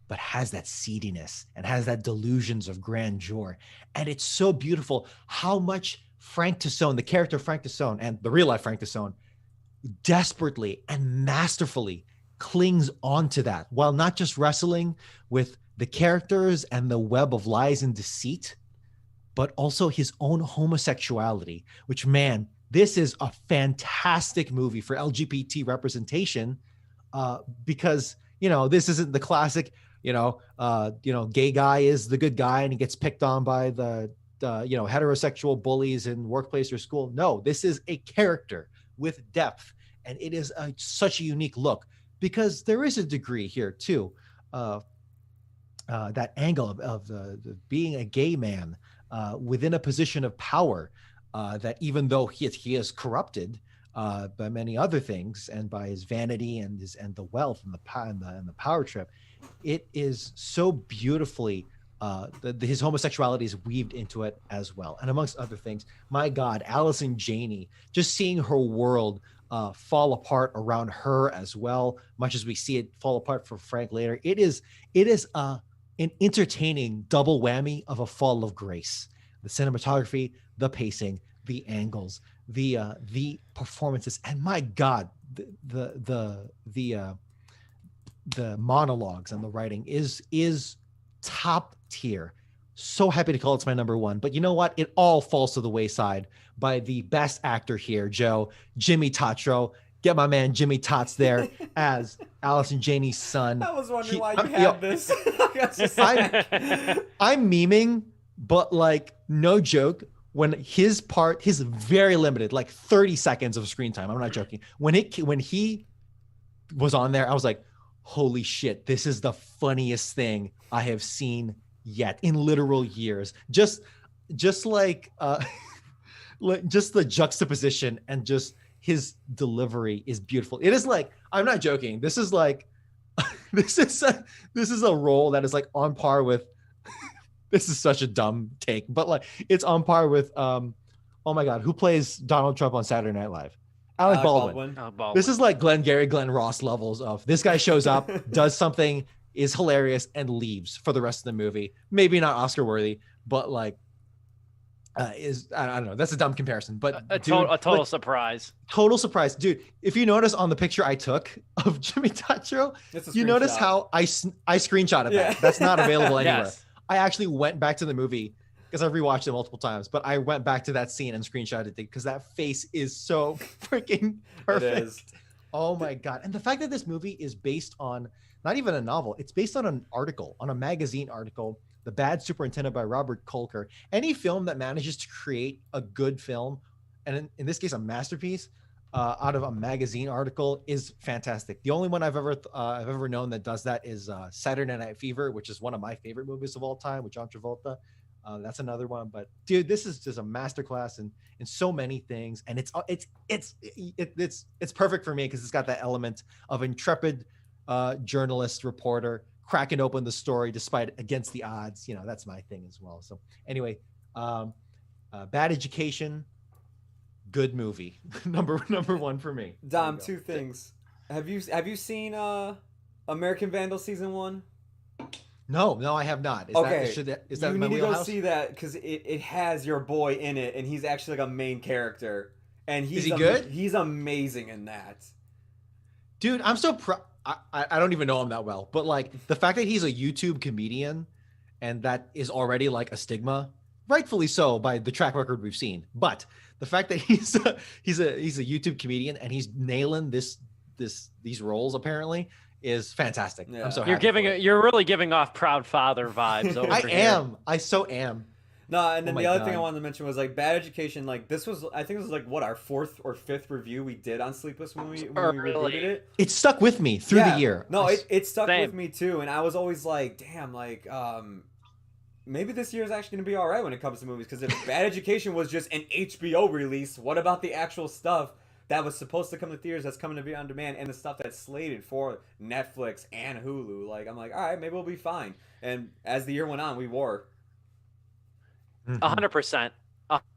but has that seediness and has that delusions of grandeur. And it's so beautiful how much Frank Tassone, the character Frank Tassone, and the real life Frank Tassone, desperately and masterfully clings onto that, while not just wrestling with the characters and the web of lies and deceit, but also his own homosexuality, which, man, this is a fantastic movie for LGBT representation, because, this isn't the classic, gay guy is the good guy and he gets picked on by the heterosexual bullies in workplace or school. No, this is a character with depth, and it is such a unique look, because there is a degree here too, that angle of the being a gay man within a position of power, that even though he is corrupted by many other things, and by his vanity and the wealth and the power trip, it is so beautifully his homosexuality is weaved into it as well. And amongst other things, my God, Allison Janney, just seeing her world fall apart around her as well, much as we see it fall apart for Frank later. It is an entertaining double whammy of a fall of grace. The cinematography, the pacing, the angles, the performances, and my God, the monologues and the writing is top tier. So happy to call it my number one. But you know what? It all falls to the wayside by the best actor here, Joe, Jimmy Tatro. get my man Jimmy Tots there as Allison Janney's son. I was wondering why you had this. I'm memeing, but like no joke, when his very limited, like 30 seconds of screen time, I'm not joking. When he was on there, I was like, holy shit, this is the funniest thing I have seen yet in literal years. Just like just the juxtaposition and just his delivery is beautiful. It is like, I'm not joking. This is like, this is a role that is like on par with, this is such a dumb take, but like it's on par with, oh my God, who plays Donald Trump on Saturday Night Live? Alec Baldwin. Baldwin. This is like Glenn Ross levels of this guy shows up, does something, is hilarious, and leaves for the rest of the movie. Maybe not Oscar worthy, but like, I don't know. That's a dumb comparison, but a total surprise. Total surprise, dude. If you notice on the picture I took of Jimmy Tatro, you notice how I screenshotted that. That's not available anywhere. Yes. I actually went back to the movie because I've rewatched it multiple times, but I went back to that scene and screenshotted it because that face is so freaking perfect. It is. Oh my God. And the fact that this movie is based on not even a novel, it's based on an article, on a magazine article, The Bad Superintendent by Robert Kolker. Any film that manages to create a good film, and in this case, a masterpiece, out of a magazine article is fantastic. The only one I've ever known that does that is Saturday Night Fever, which is one of my favorite movies of all time with John Travolta. That's another one. But dude, this is just a masterclass in so many things, and it's perfect for me because it's got that element of intrepid journalist reporter cracking open the story against the odds. You know, that's my thing as well. So anyway, Bad Education, good movie. number one for me. Dom, two things. Have you seen American Vandal season 1? No, I have not. Is that you my need to wheelhouse? go see that because it has your boy in it, and he's actually like a main character. And is he good? He's amazing in that. Dude, I'm so proud. I don't even know him that well, but like the fact that he's a YouTube comedian, and that is already like a stigma, rightfully so by the track record we've seen. But the fact that he's a YouTube comedian and he's nailing these roles apparently is fantastic. Yeah. I'm so happy. You're really giving off proud father vibes over here. I so am. No, and then the other thing I wanted to mention was like Bad Education. Like I think this was like what our 4th or 5th review we did on Sleepless when we reviewed it. It stuck with me through the year. No, it stuck with me too, and I was always like, damn, like maybe this year is actually gonna be all right when it comes to movies. Because if Bad Education was just an HBO release, what about the actual stuff that was supposed to come to theaters that's coming to be on demand, and the stuff that's slated for Netflix and Hulu? Like I'm like, all right, maybe we'll be fine. And as the year went on, we were. 100%,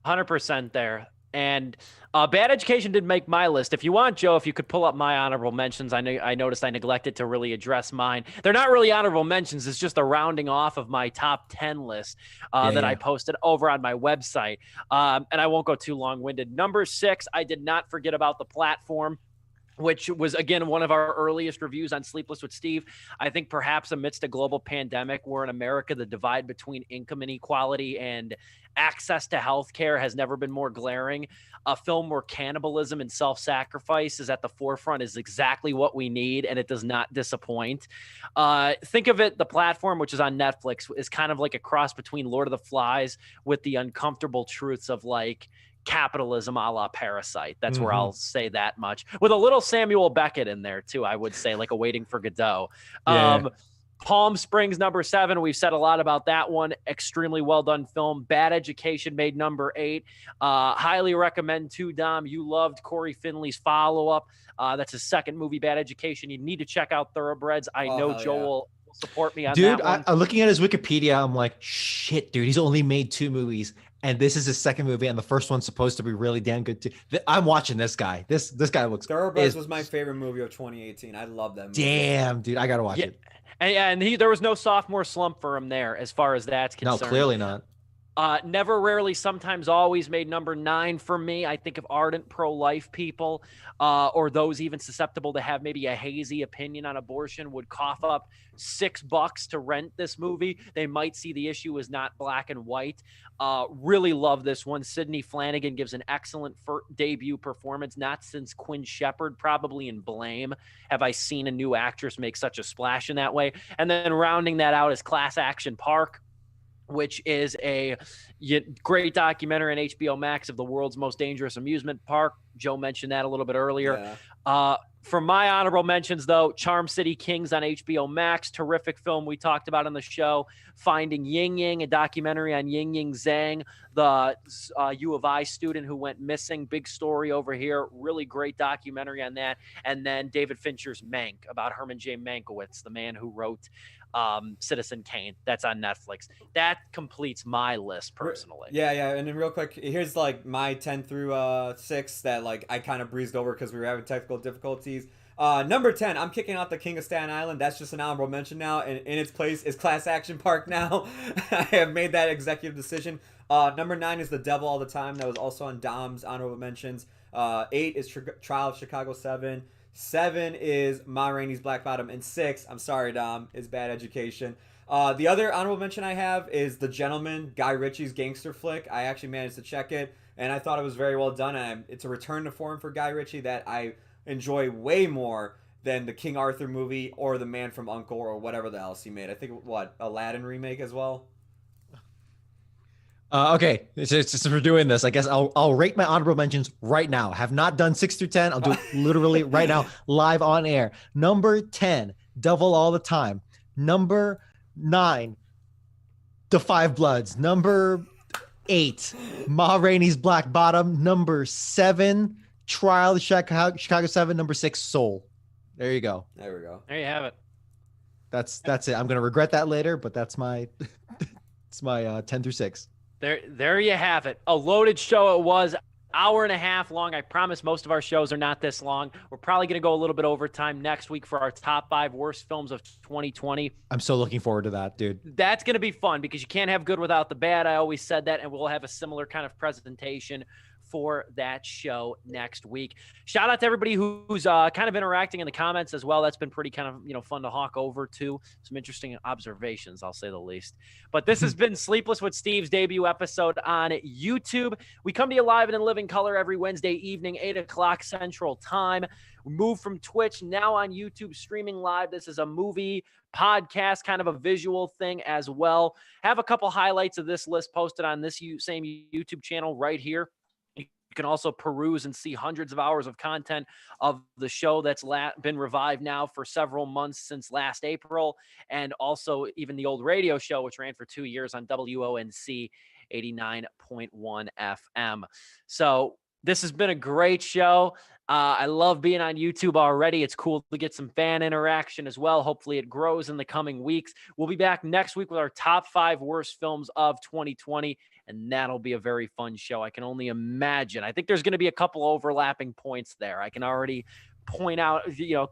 100% there. And Bad Education did make my list. If you want, Joe, if you could pull up my honorable mentions. I noticed I neglected to really address mine. They're not really honorable mentions. It's just a rounding off of my top 10 list I posted over on my website. And I won't go too long-winded. Number 6, I did not forget about The Platform, which was, again, one of our earliest reviews on Sleepless with Steve. I think perhaps amidst a global pandemic where in America the divide between income inequality and access to healthcare has never been more glaring. A film where cannibalism and self-sacrifice is at the forefront is exactly what we need, and it does not disappoint. Think of it, The Platform, which is on Netflix, is kind of like a cross between Lord of the Flies with the uncomfortable truths of like capitalism a la Parasite. That's where I'll say that much. With a little Samuel Beckett in there too, I would say, like a Waiting for Godot. Palm Springs, number 7. We've said a lot about that one. Extremely well done film. Bad Education made number 8. Highly recommend too, Dom. You loved Corey Finley's follow-up. That's his second movie, Bad Education. You need to check out Thoroughbreds. I know Joe will support me on that one. Dude, looking at his Wikipedia, I'm like, shit, dude, he's only made 2 movies. And this is his second movie, and the first one's supposed to be really damn good too. I'm watching this guy. This guy looks. Thoroughbreds was my favorite movie of 2018. I love that movie. Damn, dude, I gotta watch it. And there was no sophomore slump for him there, as far as that's concerned. No, clearly not. Never, Rarely, Sometimes, Always made number 9 for me. I think if ardent pro-life people or those even susceptible to have maybe a hazy opinion on abortion would cough up $6 to rent this movie, they might see the issue as not black and white. Really love this one. Sydney Flanagan gives an excellent debut performance. Not since Quinn Shepard, probably in Blame, have I seen a new actress make such a splash in that way. And then rounding that out is Class Action Park, which is a great documentary on HBO Max of the world's most dangerous amusement park. Joe mentioned that a little bit earlier. Yeah. For my honorable mentions, though, Charm City Kings on HBO Max, terrific film we talked about on the show. Finding Ying Ying, a documentary on Ying Ying Zhang, the U of I student who went missing. Big story over here. Really great documentary on that. And then David Fincher's Mank, about Herman J. Mankiewicz, the man who wrote Citizen Kane. That's on Netflix. That completes my list personally. Yeah. And then real quick, here's like my 10 through 6 that like I kind of breezed over because we were having technical difficulties. Number 10, I'm kicking out The King of Staten Island. That's just an honorable mention now, and in its place is Class Action Park now. I have made that executive decision. Number 9 is The Devil All the Time. That was also on Dom's honorable mentions. 8 is Trial of Chicago 7. 7 is Ma Rainey's Black Bottom, and 6, I'm sorry, Dom, is Bad Education. The other honorable mention I have is The Gentleman, Guy Ritchie's gangster flick. I actually managed to check it, and I thought it was very well done. And it's a return to form for Guy Ritchie that I enjoy way more than the King Arthur movie or The Man from U.N.C.L.E. or whatever the else he made. I think, Aladdin remake as well? Okay, since we're doing this, I guess I'll rate my honorable mentions right now. Have not done 6 through 10. I'll do it literally right now, live on air. Number 10, Devil All the Time. Number 9, The Five Bloods. Number 8, Ma Rainey's Black Bottom. Number 7, Trial of Chicago 7. Number 6, Soul. There you go. There we go. There you have it. That's it. I'm gonna regret that later, but that's my it's my 10 through 6. There you have it. A loaded show it was. Hour and a half long. I promise most of our shows are not this long. We're probably going to go a little bit overtime next week for our top 5 worst films of 2020. I'm so looking forward to that, dude. That's going to be fun because you can't have good without the bad. I always said that, and we'll have a similar kind of presentation for that show next week. Shout out to everybody who's kind of interacting in the comments as well. That's been pretty kind of, fun to hawk over to. Some interesting observations, I'll say the least. But this has been Sleepless with Steve's debut episode on YouTube. We come to you live and in living color every Wednesday evening, 8 o'clock Central Time. We moved from Twitch, now on YouTube, streaming live. This is a movie podcast, kind of a visual thing as well. Have a couple highlights of this list posted on this same YouTube channel right here. You can also peruse and see hundreds of hours of content of the show that's been revived now for several months since last April, and also even the old radio show, which ran for 2 years on WONC 89.1 FM. So this has been a great show. I love being on YouTube already. It's cool to get some fan interaction as well. Hopefully it grows in the coming weeks. We'll be back next week with our top 5 worst films of 2020. And that'll be a very fun show. I can only imagine. I think there's going to be a couple overlapping points there. I can already point out,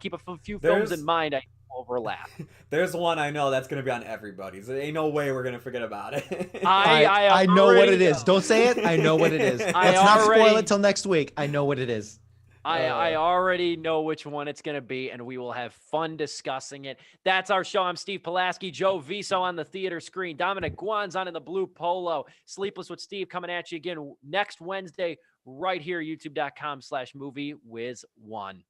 keep a few films in mind I overlap. There's one I know that's going to be on everybody's. There ain't no way we're going to forget about it. I know what it is. Don't say it. I know what it is. Let's not spoil it till next week. I know what it is. I already know which one it's going to be, and we will have fun discussing it. That's our show. I'm Steve Pulaski, Joe Viso on the theater screen, Dominic Guanzon in the blue polo. Sleepless with Steve coming at you again next Wednesday right here, youtube.com/moviewizone.